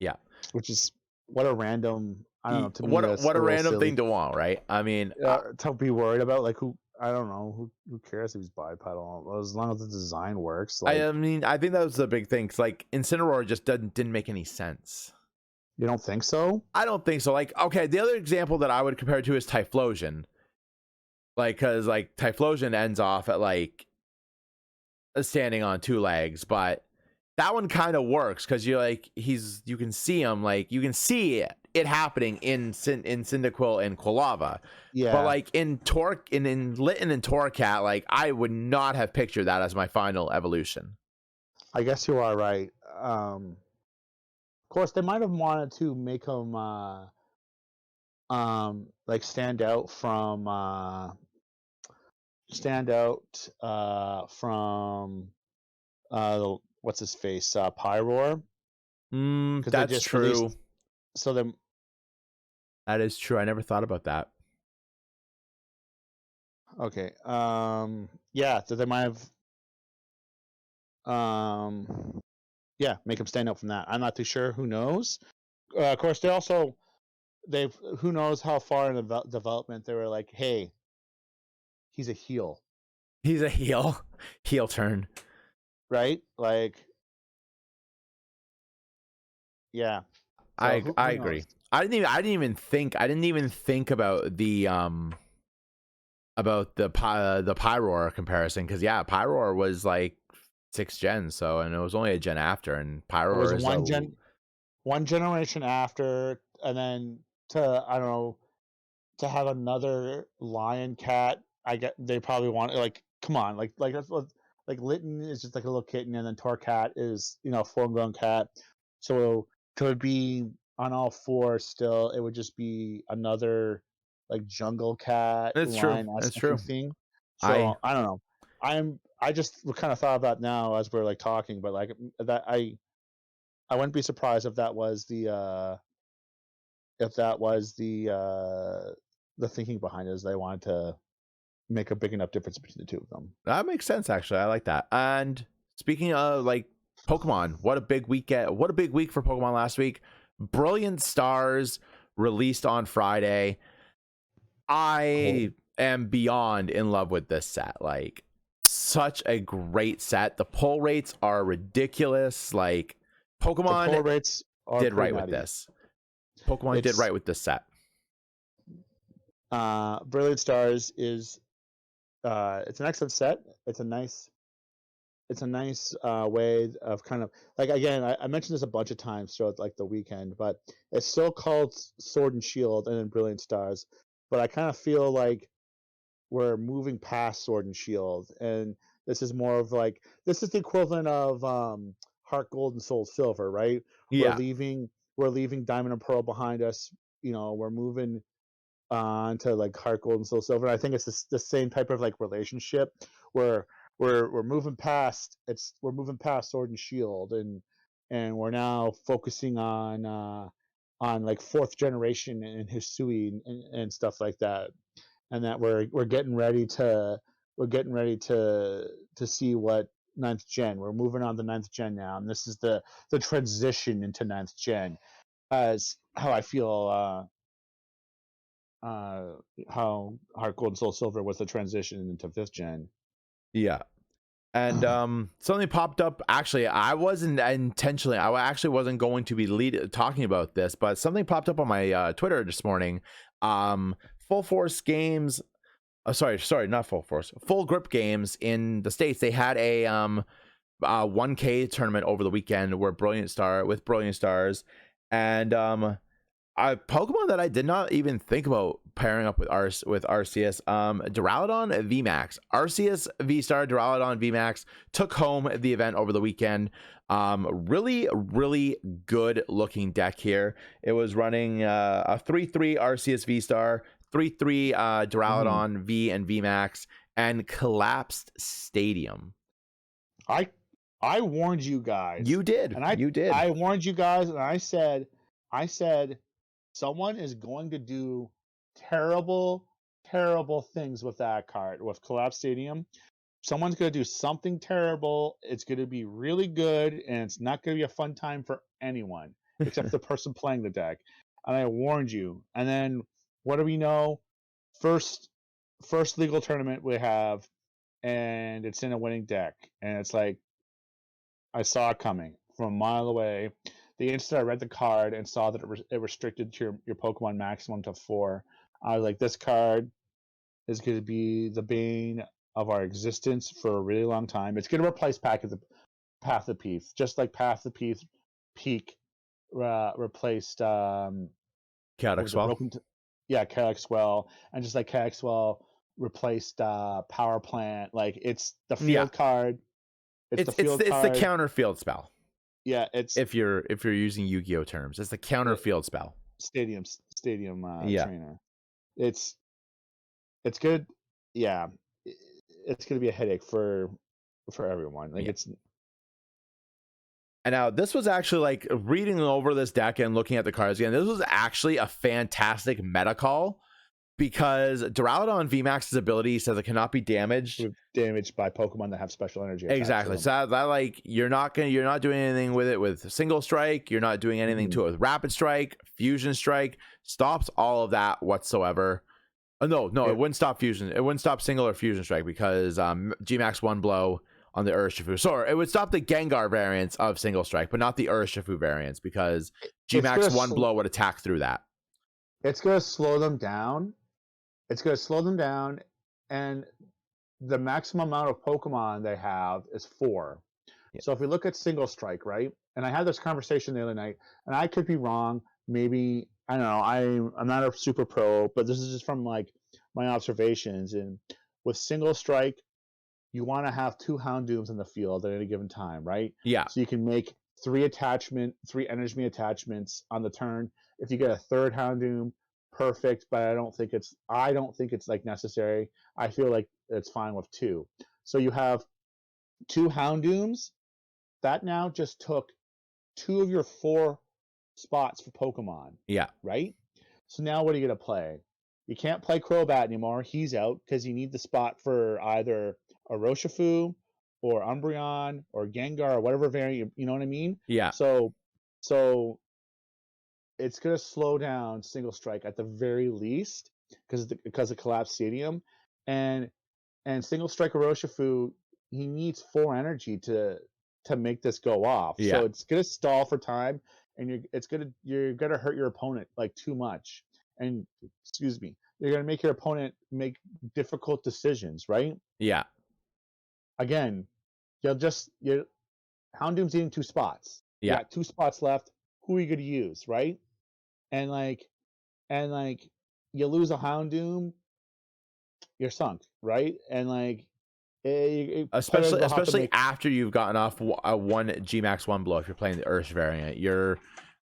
A: yeah.
B: which is what a random. I don't know. To me, that's
A: What
B: a
A: a
B: little
A: random
B: silly
A: thing to want, right? I mean,
B: to be worried about. Like who? I don't know. Who cares if he's bipedal? As long as the design works. Like
A: I think that was the big thing. 'Cause, like Incineroar just didn't make any sense.
B: you don't think so?
A: I don't think so. Like, okay, the other example that I would compare it to is Typhlosion. Like, because like Typhlosion ends off at like standing on 2 legs, but that one kind of works because you can see him, like you can see it happening in Cyndaquil and Quilava. But
B: Yeah,
A: like in Torque in Litten and Torcat, like I would not have pictured that as my final evolution.
B: I guess you are right. Of course, they might have wanted to make him like stand out from what's his face Pyroar because they
A: That's
B: just
A: true.
B: released so then
A: That is true. I never thought about that.
B: okay yeah so they might have yeah make him stand out from that. I'm not too sure. Who knows? Of course they've who knows how far in the development they were like, hey, he's a heel,
A: He's a heel turn.
B: right? Like yeah, so
A: I
B: who knows?
A: agree. I didn't even think about the Pyroar comparison because yeah, Pyroar was like 6 gens, so and it was only a gen after, and
B: It was
A: Pyroar is a
B: one generation after, and then to I don't know to have another lion cat. I get they probably want like come on like that's what like Litten is just like a little kitten, and then Torcat is a full grown cat. So to be on all fours still, it would just be another like jungle cat
A: it's true.
B: lion
A: It's
B: looking
A: true.
B: thing.
A: I
B: So I don't know. I just kind of thought about now as we're like talking, but like that I wouldn't be surprised if that was the thinking behind it is they wanted to make a big enough difference between the two of them.
A: That makes sense actually. I like that. And speaking of like Pokemon, what a big weekend! What a big week for Pokemon last week. Brilliant Stars released on Friday.
B: Cool.
A: I am beyond in love with this set. Like, such a great set. The pull rates are ridiculous. Like,
B: The
A: Pokemon
B: pull rates are
A: did
B: pretty
A: right with
B: nutty.
A: this. Pokemon did
B: It's
A: right with this set.
B: Brilliant Stars is it's an excellent set. It's a nice it's a nice way of kind of like, again, I mentioned this a bunch of times throughout like the weekend, but it's still called Sword and Shield and then Brilliant Stars. But I kind of feel like we're moving past Sword and Shield, and this is more of like this is the equivalent of Heart Gold and Soul Silver, right? We're
A: Yeah.
B: leaving we're leaving Diamond and Pearl behind us. We're moving on to like Heart Gold and Soul Silver. I think it's the same type of like relationship where we're moving past we're moving past Sword and Shield, and we're now focusing on like fourth generation and Hisui and stuff like that, and that we're getting ready to see what ninth gen. We're moving on to ninth gen now, and this is the transition into ninth gen, as how I feel. How Heart Gold and Soul Silver was the transition into fifth gen.
A: Yeah. And something popped up. Actually, I wasn't intentionally. I actually wasn't going to be talking about this, but something popped up on my Twitter this morning. Full Force Games. Sorry, not Full Force. Full Grip Games in the States. They had a 1K tournament over the weekend where Brilliant Stars, and Pokemon that I did not even think about pairing up with Arceus. Duraludon VMAX, Arceus V Star, Duraludon VMAX took home the event over the weekend. Really, really good looking deck here. It was running a 3/3 Arceus V Star, 3/3 Duraludon V and VMAX, and Collapsed Stadium.
B: I warned you guys.
A: You did.
B: And
A: You did.
B: I warned you guys, and I said someone is going to do terrible, terrible things with that card with Collapse Stadium. Someone's going to do something terrible. It's going to be really good, and it's not going to be a fun time for anyone except the person playing the deck. And I warned you. And then what do we know? First legal tournament we have, and it's in a winning deck, and it's like I saw it coming from a mile away. The instant I read the card and saw that it restricted to your Pokemon maximum to 4, I was like, this card is going to be the bane of our existence for a really long time. It's going to replace Path of Peace, just like Path of Peak replaced what
A: Chaotic
B: was it,
A: Swell.
B: yeah, Calyxwell, and just like Calyxwell replaced Power Plant. Like it's the
A: Yeah.
B: field card. It's the
A: It's
B: field
A: the
B: card.
A: counter field spell.
B: Yeah, it's
A: If you're using Yu-Gi-Oh terms, it's the counter
B: the
A: field spell.
B: stadium
A: Yeah.
B: trainer. It's good. Yeah, it's gonna be a headache for everyone. Like
A: Yeah.
B: it's
A: And now this was actually like reading over this deck and looking at the cards again. This was actually a fantastic meta call because Duraludon VMAX's ability says it cannot be damaged.
B: damaged by Pokemon that have special energy attached
A: Exactly.
B: to them.
A: So that like you're not doing anything with it with Single Strike. You're not doing anything to it with Rapid Strike, Fusion Strike. Stops all of that whatsoever. No, it wouldn't stop Fusion. It wouldn't stop Single or Fusion Strike because Gmax One Blow on the Urshifu. Sorry, it would stop the Gengar variants of Single Strike, but not the Urshifu variants because Gmax One Blow would attack through that.
B: It's gonna slow them down. And the maximum amount of Pokemon they have is 4.
A: Yeah.
B: So if we look at Single Strike, right? And I had this conversation the other night, and I could be wrong. Maybe I don't know. I'm not a super pro, but this is just from like my observations. And with Single Strike, you want to have 2 Houndooms in the field at any given time, right?
A: Yeah.
B: So you can make 3 energy attachments on the turn. If you get a third Houndoom, perfect. But I don't think it's like necessary. I feel like it's fine with 2. So you have 2 Houndooms. That now just took 2 of your 4 spots for Pokemon.
A: Yeah.
B: Right? So now what are you going to play? You can't play Crobat anymore. He's out because you need the spot for either a Urshifu or Umbreon or Gengar or whatever variant, you know what I mean?
A: Yeah.
B: So it's going to slow down Single Strike at the very least because of Collapse Stadium. And Single Strike Urshifu, he needs 4 energy to make this go off.
A: Yeah.
B: So it's going to stall for time, and you're going to hurt your opponent like too much. And excuse me, you're going to make your opponent make difficult decisions, right?
A: Yeah.
B: Again, your Houndoom's eating 2 spots. You
A: Yeah.
B: got 2 spots left. Who are you gonna use, right? And like you lose a Houndoom, you're sunk, right? And players will have to
A: Especially
B: make
A: after you've gotten off a one Gmax one blow. If you're playing the Ursh variant,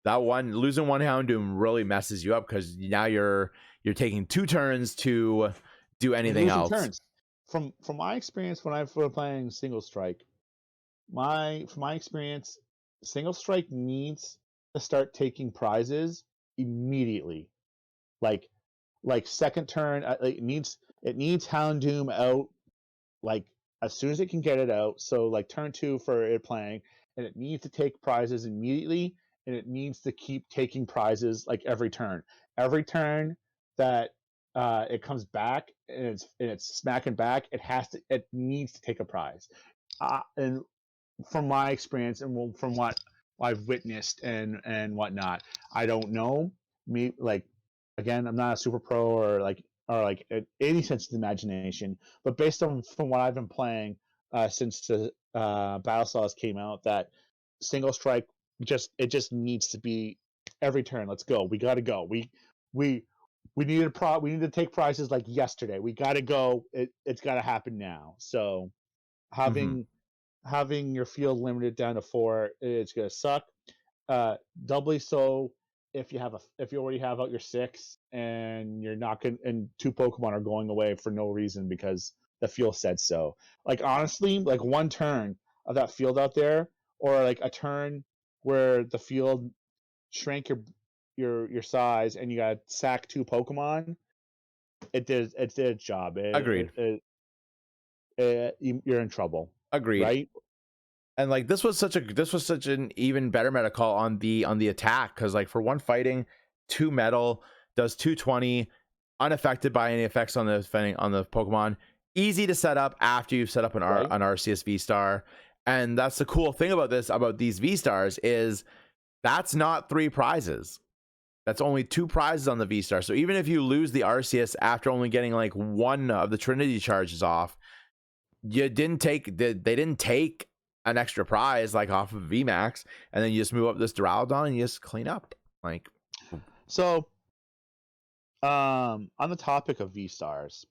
A: that one losing one Houndoom really messes you up because now you're taking 2 turns to do
B: you're
A: anything
B: losing
A: else.
B: turns. From my experience when I was playing single strike, from my experience, single strike needs to start taking prizes immediately. Like second turn, it needs Houndoom out like as soon as it can get it out. So like turn 2 for it playing, and it needs to take prizes immediately, and it needs to keep taking prizes like every turn. Every turn that it comes back and it's smacking back, it needs to take a prize. And from my experience and from what I've witnessed and whatnot, I don't know. Me like again, I'm not a super pro or any sense of imagination, but based on from what I've been playing since the Battle Saws came out, that single strike just needs to be every turn. Let's go. We got to go. We we we need to take prizes like yesterday. We got to go. It's got to happen now. So
A: Mm-hmm.
B: having your field limited down to 4, it's gonna suck. Doubly so if you already have out your 6 and you're not going and 2 Pokemon are going away for no reason because the field said so. Like honestly, like one turn of that field out there, or like a turn where the field shrank your size and you got sack 2 Pokemon, it did its job.
A: Agreed.
B: You're in trouble,
A: Agreed.
B: right?
A: And like this was such an even better meta call on the attack, because like for one fighting, 2 metal, does 220, unaffected by any effects on the defending on the Pokemon, easy to set up after you've set up
B: Right?
A: an RCS V Star. And that's the cool thing about these V Stars is that's not 3 prizes. That's only 2 prizes on the V Star. So even if you lose the RCS after only getting like 1 of the Trinity charges off, they didn't take an extra prize like off of VMAX, and then you just move up this Duraludon and you just clean up. Like,
B: So, on the topic of V stars,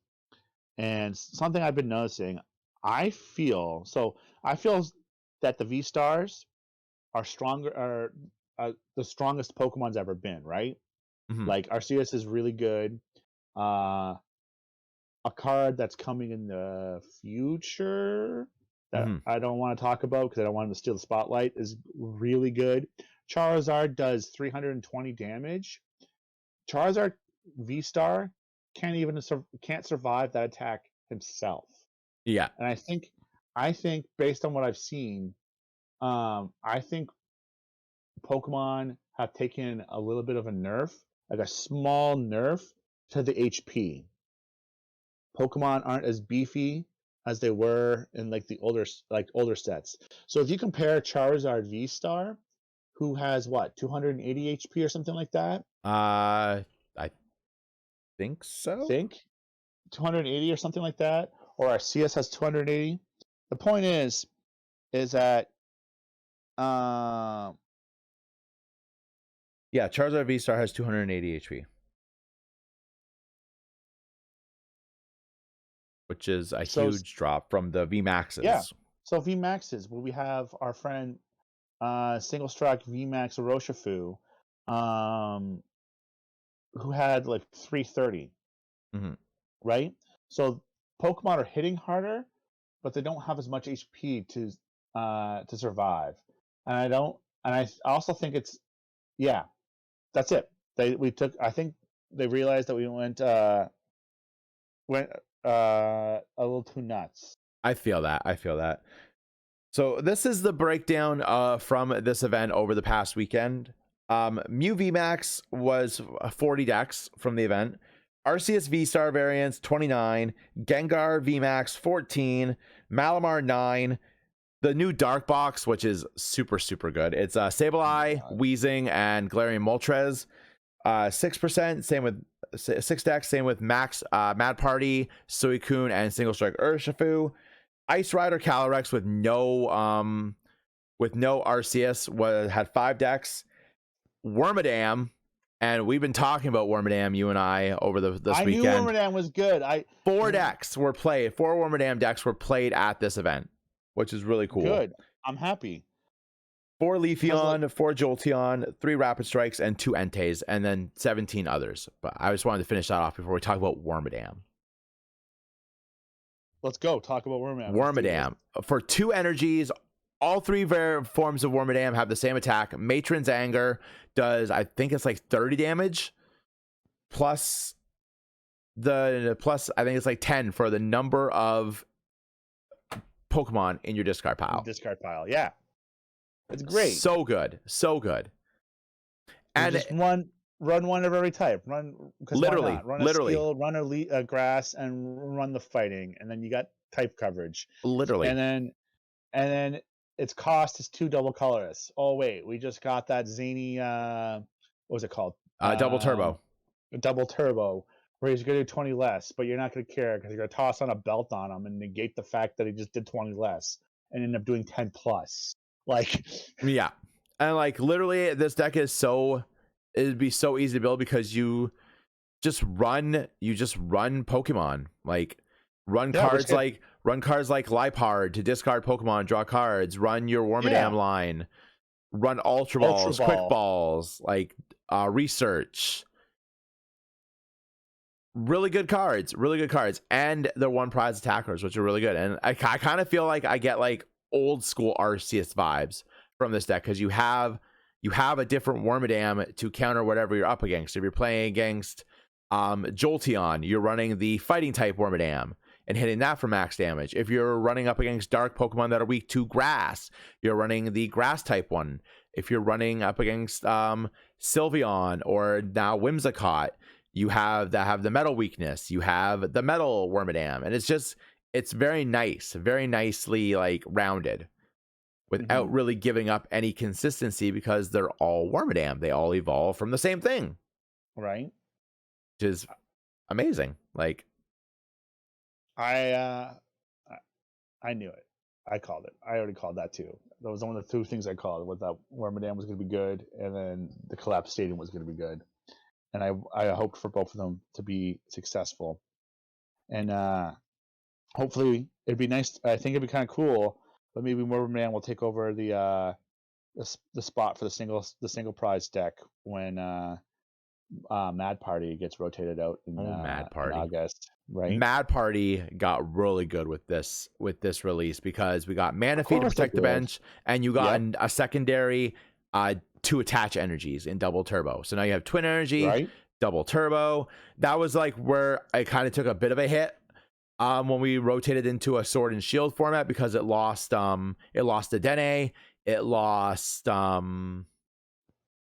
B: and something I've been noticing, I feel that the V stars are the strongest Pokemon's ever been, right?
A: mhm,
B: Like Arceus is really good. Uh, a card that's coming in the future that
A: mhm.
B: I don't want to talk about because I don't want him to steal the spotlight is really good. Charizard does 320 damage. Charizard V Star can't survive that attack himself.
A: Yeah,
B: And I think based on what I've seen, I think Pokemon have taken a little bit of a nerf, like a small nerf to the HP. Pokemon aren't as beefy as they were in like the older sets. So if you compare Charizard V Star, who has what 280 HP or something like that,
A: I think so.
B: think 280 or something like that, or our CS has 280. The point is that um,
A: Yeah, Charizard V Star has 280 HP, which is a
B: so
A: huge drop from the V
B: yeah,
A: Maxes.
B: so V Maxes. Well, we have our friend Single Strike V Max Roshifu, um, who had like 330,
A: Hmm.
B: right? So Pokemon are hitting harder, but they don't have as much HP to survive. And I don't, and I also think it's yeah, that's it. I think they realized that we went a little too nuts.
A: I feel that. I feel that. So this is the breakdown from this event over the past weekend. Mew VMAX was 40 decks from the event. RCS V Star variants 29, Gengar VMAX 14, Malamar 9, the new Dark Box, which is super good. It's
B: Oh my
A: Sableye,
B: god.
A: Weezing, and Galarian Moltres. 6%, same with 6 decks, same with Max, Mad Party, Suicune, and Single Strike Urshifu. Ice Rider Calyrex with no Arceus had 5 decks. Wormadam, and we've been talking about Wormadam, you and I, over this weekend.
B: I knew Wormadam was good.
A: 4 decks were played. 4 Wormadam decks were played at this event, which is really cool.
B: Good. I'm happy.
A: 4 Leafeon, 4 Jolteon, 3 Rapid Strikes, and 2 Entei, and then 17 others. But I just wanted to finish that off before we talk about Wormadam.
B: Let's go talk about Wormadam.
A: Wormadam. For 2 energies, all 3 forms of Wormadam have the same attack. Matron's Anger does, I think it's like 30 damage, plus I think it's like 10 for the number of Pokemon in your discard pile.
B: Yeah. It's great.
A: So good.
B: And just run one of every type. Run
A: literally,
B: run a Steel, run a Grass, and run the Fighting, and then you got type coverage.
A: Literally,
B: and then its cost is 2 double colorless. Oh wait, we just got that zany. What was it called?
A: Double Turbo.
B: Double Turbo, where he's going to do 20 less, but you're not going to care because you're going to toss on a belt on him and negate the fact that he just did 20 less and end up doing 10 plus. Like,
A: yeah, and like literally, this deck it'd be so easy to build because you just run Pokemon, like run cards like Liepard to discard Pokemon, draw cards, run your Wormadam line, run Ultra Balls, Quick Balls, like Research. Really good cards, and they're 1 prize attackers, which are really good. And I kind of feel like I get like old school Arceus vibes from this deck because you have a different Wormadam to counter whatever you're up against. If you're playing against Jolteon, you're running the fighting type Wormadam and hitting that for max damage. If you're running up against dark Pokemon that are weak to grass, you're running the grass type one. If you're running up against Sylveon or now Whimsicott, you have the metal weakness. You have the metal Wormadam, and it's very nice, very nicely like rounded, without really giving up any consistency because they're all Wormadam. They all evolve from the same thing,
B: right?
A: Which is amazing. Like,
B: I knew it. I called it. I already called that too. That was one of the 2 things I called. Was that Wormadam was going to be good, and then the Collapse Stadium was going to be good. And I hoped for both of them to be successful. And hopefully it'd be nice. I think it'd be kind of cool, but maybe Wormadam will take over the spot for the single prize deck when Mad Party gets rotated out in August. Right?
A: Mad Party got really good with this release because we got Manaphy to protect the bench, and you got a secondary 2 attach energies in Double Turbo. So now you have Twin Energy, Double Turbo. That was like where I kind of took a bit of a hit when we rotated into a Sword and Shield format because it lost the Dene, it lost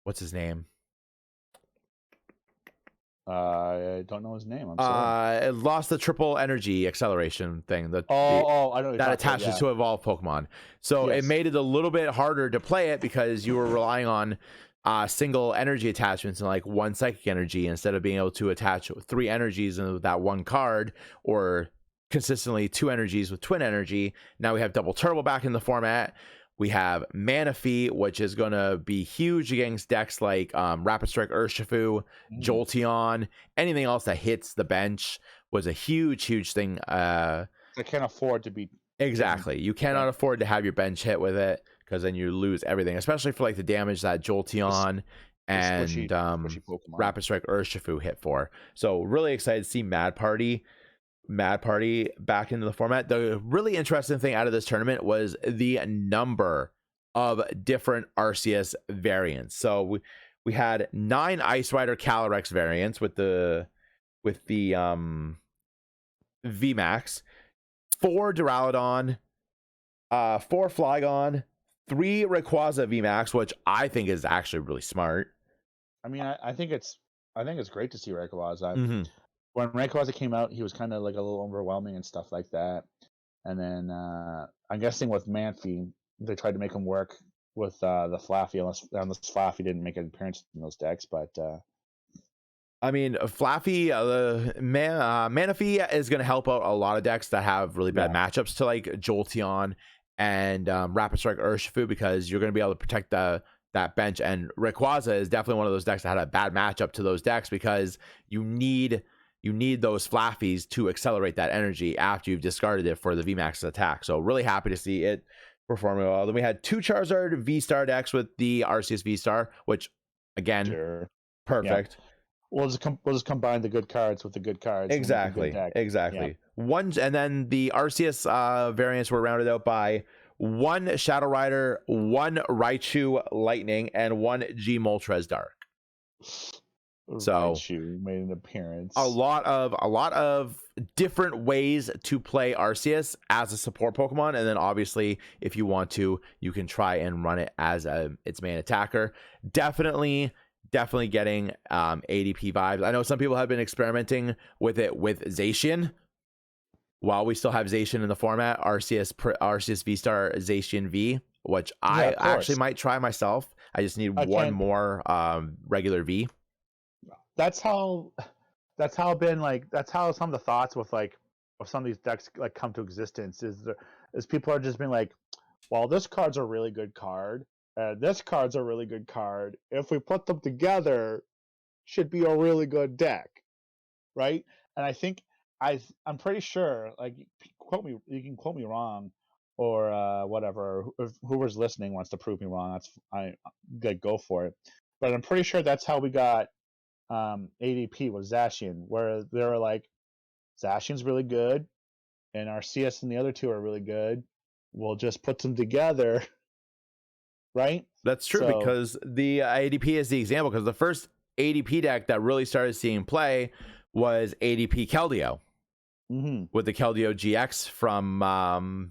A: what's his name?
B: I don't know his name. I'm sorry.
A: It lost the triple energy acceleration thing. I
B: know
A: that attaches to evolve Pokemon. So it made it a little bit harder to play it because you were relying on single energy attachments and like 1 psychic energy instead of being able to attach 3 energies in that 1 card, or consistently 2 energies with Twin Energy. Now we have Double Turbo back in the format. We have Manaphy, which is going to be huge against decks like Rapid Strike Urshifu, Jolteon. Anything else that hits the bench was a huge thing.
B: I can't afford to be...
A: Exactly. You cannot afford to have your bench hit with it because then you lose everything, especially for like the damage that Jolteon and squishy Rapid Strike Urshifu hit for. So really excited to see Mad Party back into the format. The really interesting thing out of this tournament was the number of different Arceus variants. So we had 9 Ice Rider Calyrex variants with the VMAX, 4 Duraludon, 4 Flygon, 3 Rayquaza VMAX, which I think is actually really smart.
B: I mean, I think it's great to see Rayquaza. When Rayquaza came out, he was kind of like a little overwhelming and stuff like that. And then I'm guessing with Manaphy, they tried to make him work with the Flaffy, unless Flaffy didn't make an appearance in those decks. But
A: I mean, Flaffy, Manaphy is going to help out a lot of decks that have really bad
B: Yeah.
A: matchups to like Jolteon and Rapid Strike Urshifu, because you're going to be able to protect that bench. And Rayquaza is definitely one of those decks that had a bad matchup to those decks, because you need those Flaffies to accelerate that energy after you've discarded it for the VMAX attack. So really happy to see it performing well. Then we had two Charizard V-Star decks with the Arceus V-Star, which again,
B: Sure.
A: perfect.
B: Yeah. We'll just combine the good cards with the good cards and make a good deck.
A: Exactly. One, and then the Arceus variants were rounded out by one Shadow Rider, one Raichu Lightning, and one G Moltres Dark. So
B: Raichu made an appearance.
A: A lot of different ways to play Arceus as a support Pokemon, and then obviously if you want to, you can try and run it as its main attacker. Definitely getting ADP vibes. I know some people have been experimenting with it with Zacian. While we still have Zacian in the format, Arceus V-Star Zacian V, which I actually might try myself. I just need one more regular V.
B: That's how some of the thoughts with some of these decks like come to existence is people are just being like, well, this card's a really good card. This card's a really good card. If we put them together, should be a really good deck, right? And I think I'm pretty sure, like, you can quote me wrong, or whatever. If whoever's listening wants to prove me wrong, go for it. But I'm pretty sure that's how we got ADP with Zacian, where they were like, Zacian's really good, and Arceus and the other two are really good. We'll just put them together. Right?
A: That's true, because the ADP is the example, because the first ADP deck that really started seeing play was ADP Keldeo, with the Keldeo GX from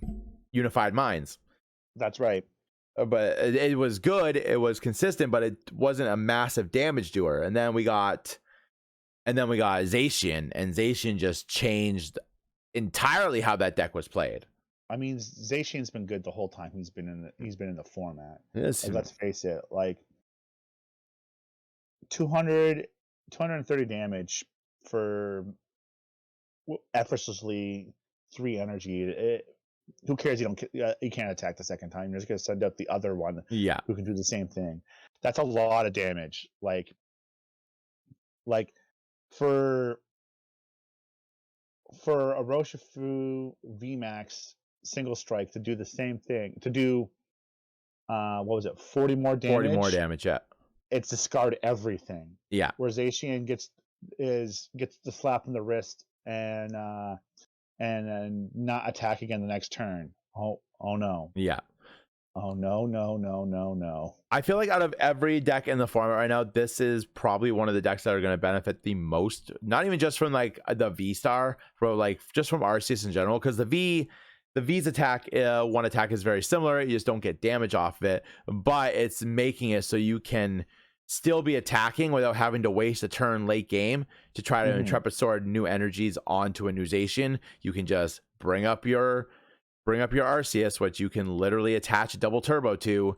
A: Unified Minds.
B: That's right.
A: But it was good, it was consistent, but it wasn't a massive damage doer. And then we got Zacian, and Zacian just changed entirely how that deck was played.
B: I mean, Zacian's been good the whole time he's been in the format.
A: Yes.
B: Like, let's face it, like 230 damage for effortlessly 3 energy. Who cares? You can't attack the second time. You're just gonna send out the other one.
A: Yeah.
B: Who can do the same thing. That's a lot of damage. Like for a Urshifu VMAX single strike to do the same thing, to do what was it, 40 more damage?
A: 40 more damage, yeah.
B: It's discard everything.
A: Yeah.
B: Whereas Zacian gets the slap in the wrist and not attack again the next turn. Oh no.
A: Yeah.
B: Oh no.
A: I feel like out of every deck in the format right now, this is probably one of the decks that are going to benefit the most. Not even just from like the V-Star, but like just from Arceus in general, because the V's attack, one attack is very similar. You just don't get damage off of it, but it's making it so you can still be attacking without having to waste a turn late game to try to Intrepid Sword new energies onto a new Zacian. You can just bring up your Arceus, which you can literally attach a double turbo to,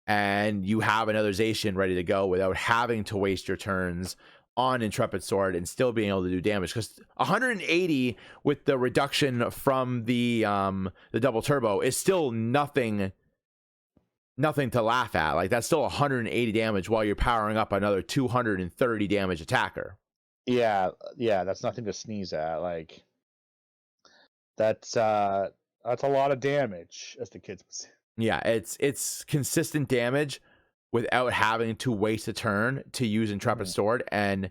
A: and you have another Zacian ready to go without having to waste your turns on Intrepid Sword and still being able to do damage. Because 180 with the reduction from the double turbo is still nothing to laugh at. Like, that's still 180 damage while you're powering up another 230 damage attacker.
B: Yeah, that's nothing to sneeze at. Like, that's a lot of damage, as the kids would say.
A: Yeah, it's consistent damage without having to waste a turn to use Intrepid Sword and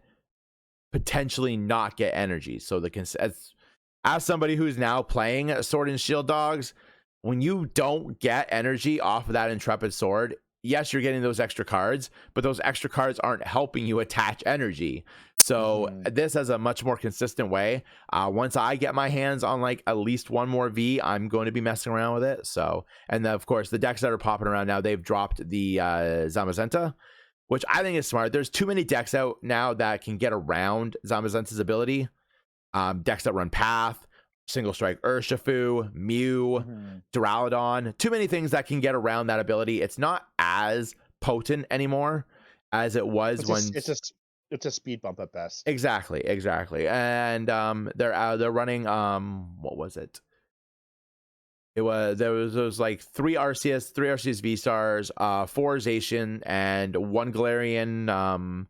A: potentially not get energy. So as somebody who's now playing Sword and Shield dogs, when you don't get energy off of that Intrepid Sword, yes, you're getting those extra cards, but those extra cards aren't helping you attach energy. So this is a much more consistent way. Once I get my hands on like at least one more V, I'm going to be messing around with it. So, and then, of course, the decks that are popping around now, they've dropped the Zamazenta, which I think is smart. There's too many decks out now that can get around Zamazenta's ability. Decks that run Path, Single Strike Urshifu, Mew, Duraludon. Too many things that can get around that ability. It's not as potent anymore as it was
B: it's a speed bump at best.
A: Exactly. And they're running what was it? There was like three Arceus V stars, four Zacian, and one Galarian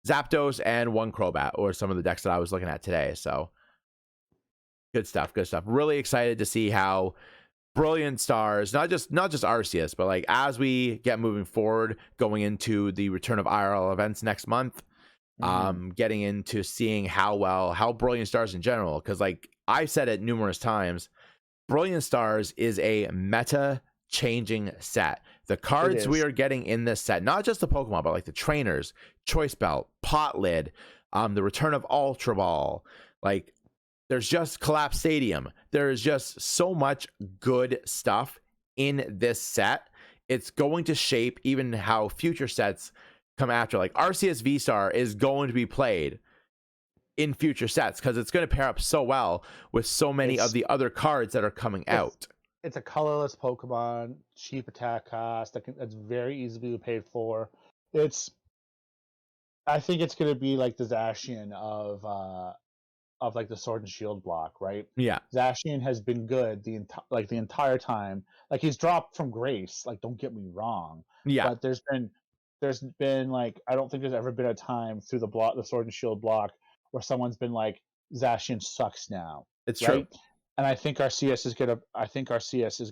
A: Zapdos, and one Crobat, or some of the decks that I was looking at today. So good stuff. Really excited to see how brilliant stars, not just Arceus, but like as we get moving forward, going into the return of IRL events next month, getting into seeing how brilliant stars in general, because like I've said it numerous times, Brilliant Stars is a meta changing set. The cards we are getting in this set, not just the Pokemon, but like the trainers, Choice Belt, Pot Lid, the return of Ultra Ball, like there's just Collapse Stadium. There is just so much good stuff in this set. It's going to shape even how future sets come after. Like Arceus V-Star is going to be played in future sets because it's going to pair up so well with so many of the other cards that are coming out.
B: It's a colorless Pokemon, cheap attack cost that's very easily paid for. I think it's going to be like the Zacian of like the Sword and Shield block, right?
A: Yeah,
B: Zacian has been good the entire time. Like he's dropped from grace. Like don't get me wrong,
A: yeah,
B: but there's been like I don't think there's ever been a time through the Sword and Shield block where someone's been like Zacian sucks now,
A: it's
B: right?
A: true.
B: And I think Arceus is gonna. I think Arceus is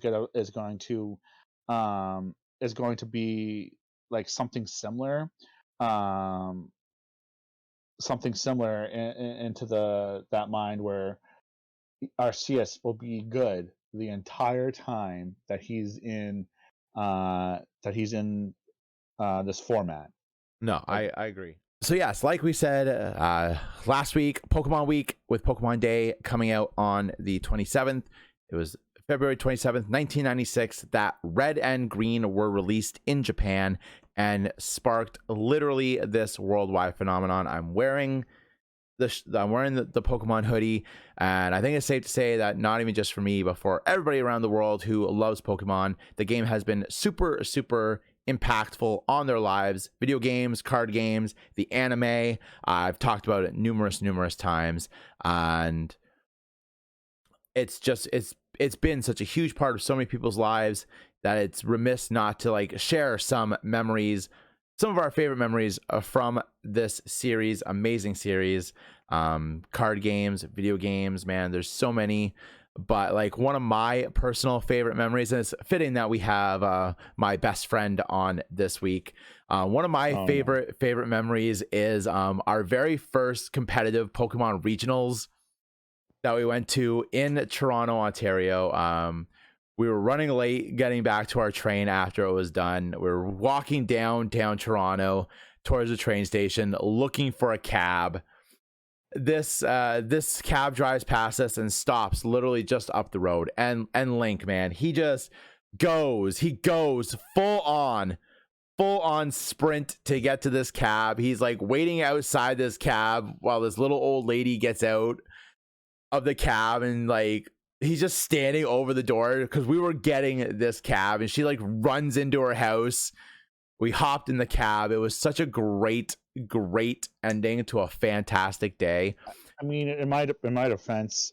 B: going to be like something similar. Um, Something similar into that mind where Arceus will be good the entire time that he's in this format.
A: No,
B: Like
A: I agree. So yes, like we said last week, Pokemon Week with Pokemon Day coming out on the 27th. It was February 27th, 1996, that Red and Green were released in Japan and sparked literally this worldwide phenomenon. I'm wearing the Pokemon hoodie, and I think it's safe to say that not even just for me, but for everybody around the world who loves Pokemon, the game has been super, super impactful on their lives. Video games, card games, the anime. I've talked about it numerous times, and it's been such a huge part of so many people's lives that it's remiss not to like share some memories, some of our favorite memories from this series, amazing series. Card games, video games, man, there's so many. But like one of my personal favorite memories, and it's fitting that we have my best friend on this week. One of my favorite memories is our very first competitive Pokemon regionals that we went to in Toronto, Ontario. We were running late getting back to our train after it was done. We were walking downtown Toronto towards the train station looking for a cab. This cab drives past us and stops literally just up the road, and Link, man, he goes full on sprint to get to this cab. He's like waiting outside this cab while this little old lady gets out of the cab, and like he's just standing over the door because we were getting this cab, and she like runs into her house. We hopped in the cab. It was such a great ending to a fantastic day.
B: I mean, in my defense,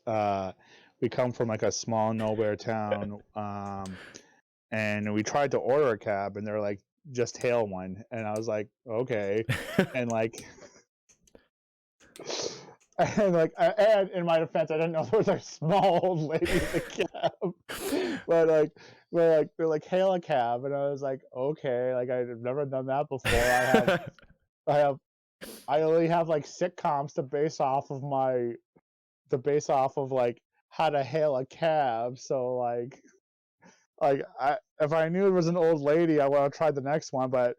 B: we come from like a small nowhere town, and we tried to order a cab, and they're like, just hail one, and I was like, okay, and like. And in my defense, I didn't know there was a small old lady in the cab, but they're like hail a cab, and I was like, okay, like I've never done that before. I only have like sitcoms to base off of like how to hail a cab. So if I knew it was an old lady, I would have tried the next one, but.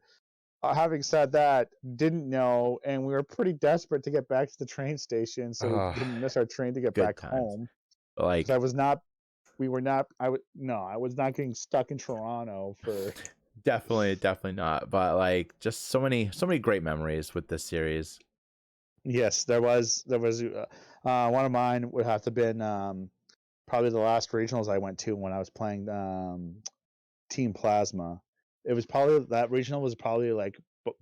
B: Having said that, didn't know, and we were pretty desperate to get back to the train station so we didn't miss our train to get back home.
A: Like
B: I was not getting stuck in Toronto for.
A: Definitely not. But like, just so many great memories with this series.
B: Yes, there was one of mine would have to been probably the last regionals I went to when I was playing Team Plasma. It was probably that regional was probably like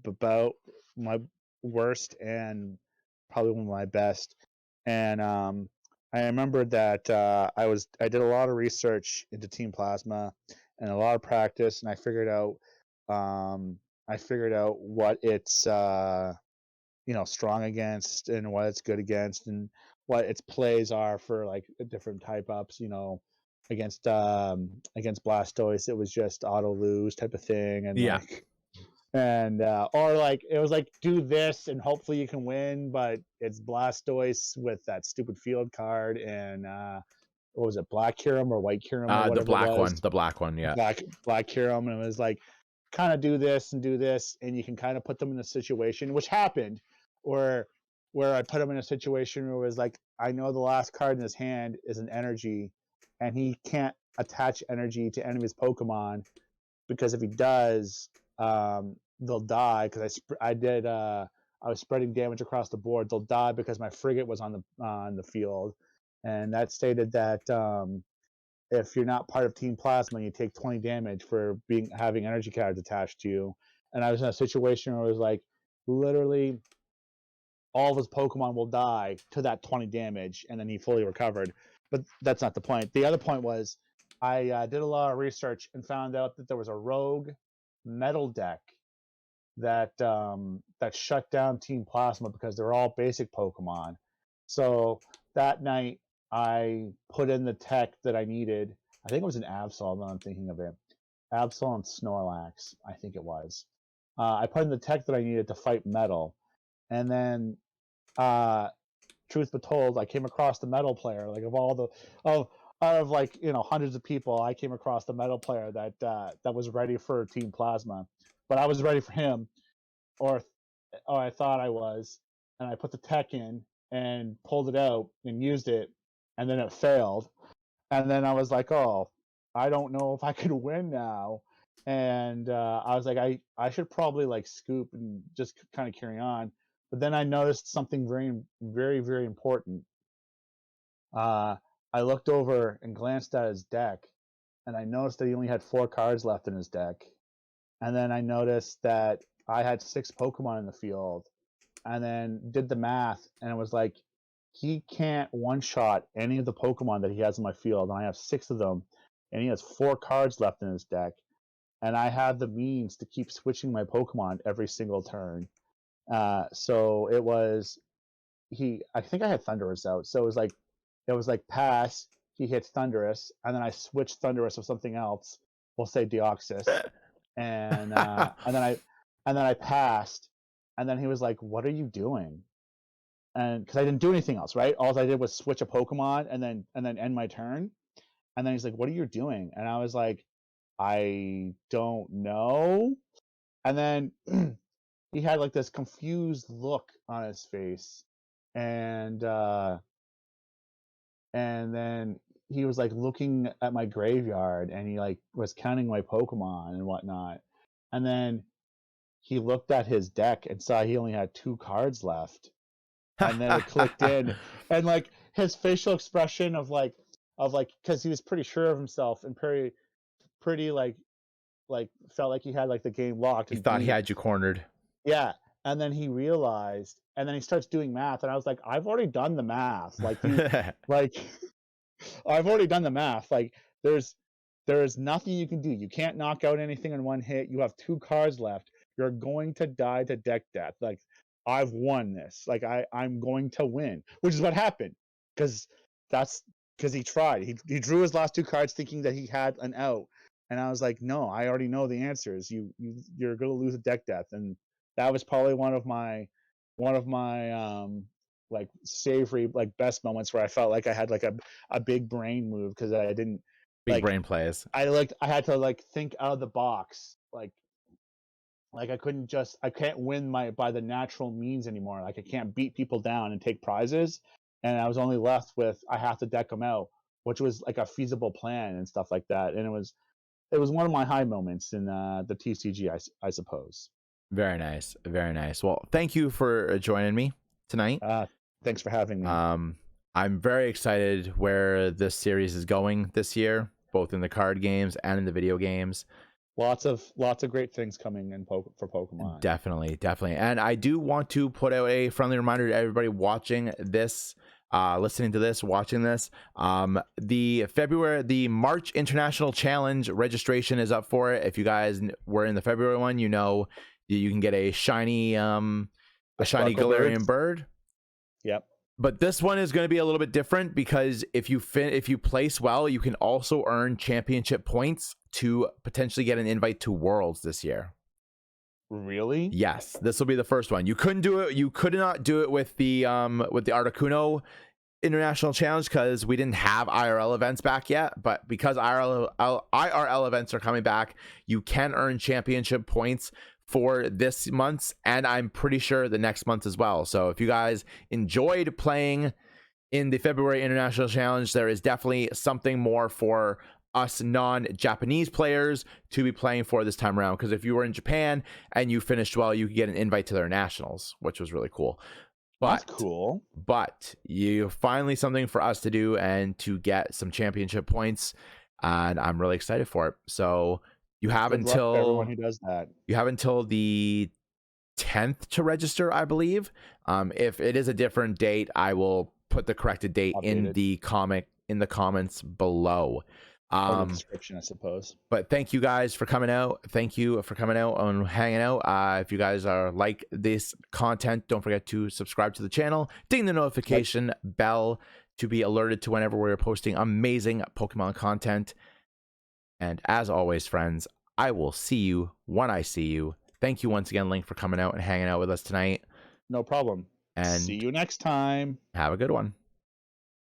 B: about worst and probably one of my best. And I remember that I did a lot of research into Team Plasma and a lot of practice, and I figured out what it's strong against and what it's good against and what its plays are for like different type ups. Against Blastoise, it was just auto lose type of thing, and
A: Yeah.
B: or like it was like do this and hopefully you can win, but it's Blastoise with that stupid field card and what was it, Black Kyurem or White Kyurem or
A: The
B: whatever it
A: black
B: was.
A: one. The black one. Yeah.
B: Black Kyurem, and it was like kind of do this and do this, and you can kind of put them in a situation, which happened, where I put him in a situation where it was like I know the last card in his hand is an energy, and he can't attach energy to any of his Pokemon because if he does, they'll die. Because I was spreading damage across the board. They'll die because my frigate was on the field, and that stated that if you're not part of Team Plasma, you take 20 damage for having energy cards attached to you. And I was in a situation where it was like literally all of his Pokemon will die to that 20 damage, and then he fully recovered. But that's not the point. The other point was I did a lot of research and found out that there was a rogue metal deck that shut down Team Plasma because they're all basic Pokemon. So that night I put in the tech that I needed. I think it was an Absol, now I'm thinking of it. Absol and Snorlax, I think it was. I put in the tech that I needed to fight metal. And then truth be told, I came across the metal player. Like out of like hundreds of people, I came across the metal player that was ready for Team Plasma, but I was ready for him, or I thought I was, and I put the tech in and pulled it out and used it, and then it failed, and then I was like, oh, I don't know if I could win now, and I was like, I should probably like scoop and just kind of carry on, but then I noticed something very very very important. Uh, I looked over and glanced at his deck, and I noticed that he only had 4 cards left in his deck, and then I noticed that I had 6 Pokemon in the field, and then did the math, and it was like he can't one-shot any of the Pokemon that he has in my field, and I have 6 of them, and he has 4 cards left in his deck, and I have the means to keep switching my Pokemon every single turn. So it was I think I had Thundurus out, so it was like pass. He hits Thundurus, and then I switched Thundurus with something else. We'll say Deoxys, and then I passed, and then he was like, "What are you doing?" And because I didn't do anything else, right? All I did was switch a Pokemon and then end my turn. And then he's like, "What are you doing?" And I was like, "I don't know." And then he had like this confused look on his face, and then he was like looking at my graveyard, and he like was counting my Pokemon and whatnot, and then he looked at his deck and saw he only had 2 cards left, and then it clicked in, and like his facial expression of like because he was pretty sure of himself and pretty like felt like he had like the game locked
A: He
B: and
A: thought he
B: beat.
A: had you cornered.
B: Yeah. And then he realized, and then he starts doing math, and I was like, I've already done the math. Like you, like I've already done the math. Like there is nothing you can do. You can't knock out anything in one hit. You have 2 cards left. You're going to die to deck death. Like I've won this. Like I'm going to win, which is what happened. Because that's because he tried. He drew his last 2 cards thinking that he had an out. And I was like, no, I already know the answers. You're gonna lose a deck death. And that was probably one of my like savory like best moments where I felt like I had like a big brain move because I didn't
A: Big
B: like
A: brain plays.
B: I had to like think out of the box, like I can't win by the natural means anymore. Like I can't beat people down and take prizes, and I was only left with I have to deck them out, which was like a feasible plan and stuff like that. And it was one of my high moments in the TCG, I suppose.
A: Very nice. Very nice. Well, thank you for joining me tonight.
B: Thanks for having me.
A: I'm very excited where this series is going this year, both in the card games and in the video games.
B: Lots of great things coming in for Pokemon.
A: Definitely. And I do want to put out a friendly reminder to everybody watching this, listening to this, watching this. The March International Challenge registration is up for it. If you guys were in the February one, you know you can get a shiny Galarian bird.
B: Yep.
A: But this one is going to be a little bit different because if you place well, you can also earn championship points to potentially get an invite to Worlds this year.
B: Really?
A: Yes, this will be the first one. You couldn't do it. You could not do it with the Articuno International Challenge because we didn't have IRL events back yet. But because IRL events are coming back, you can earn championship points for this month's, and I'm pretty sure the next month as well. So if you guys enjoyed playing in the February International Challenge, there is definitely something more for us non-Japanese players to be playing for this time around, because if you were in Japan and you finished well, you could get an invite to their nationals, which was really cool.
B: That's cool.
A: But you finally something for us to do and to get some championship points, and I'm really excited for it. So you have until
B: everyone who does that.
A: You have until the 10th to register, I believe. If it is a different date, I will put the corrected date in the comments below.
B: Or the description, I suppose.
A: But thank you guys for coming out. Thank you for coming out and hanging out. If you guys are like this content, don't forget to subscribe to the channel, ding the notification bell to be alerted to whenever we're posting amazing Pokemon content. And as always, friends, I will see you when I see you. Thank you once again, Link, for coming out and hanging out with us tonight.
B: No problem.
A: And
B: see you next time.
A: Have a good one.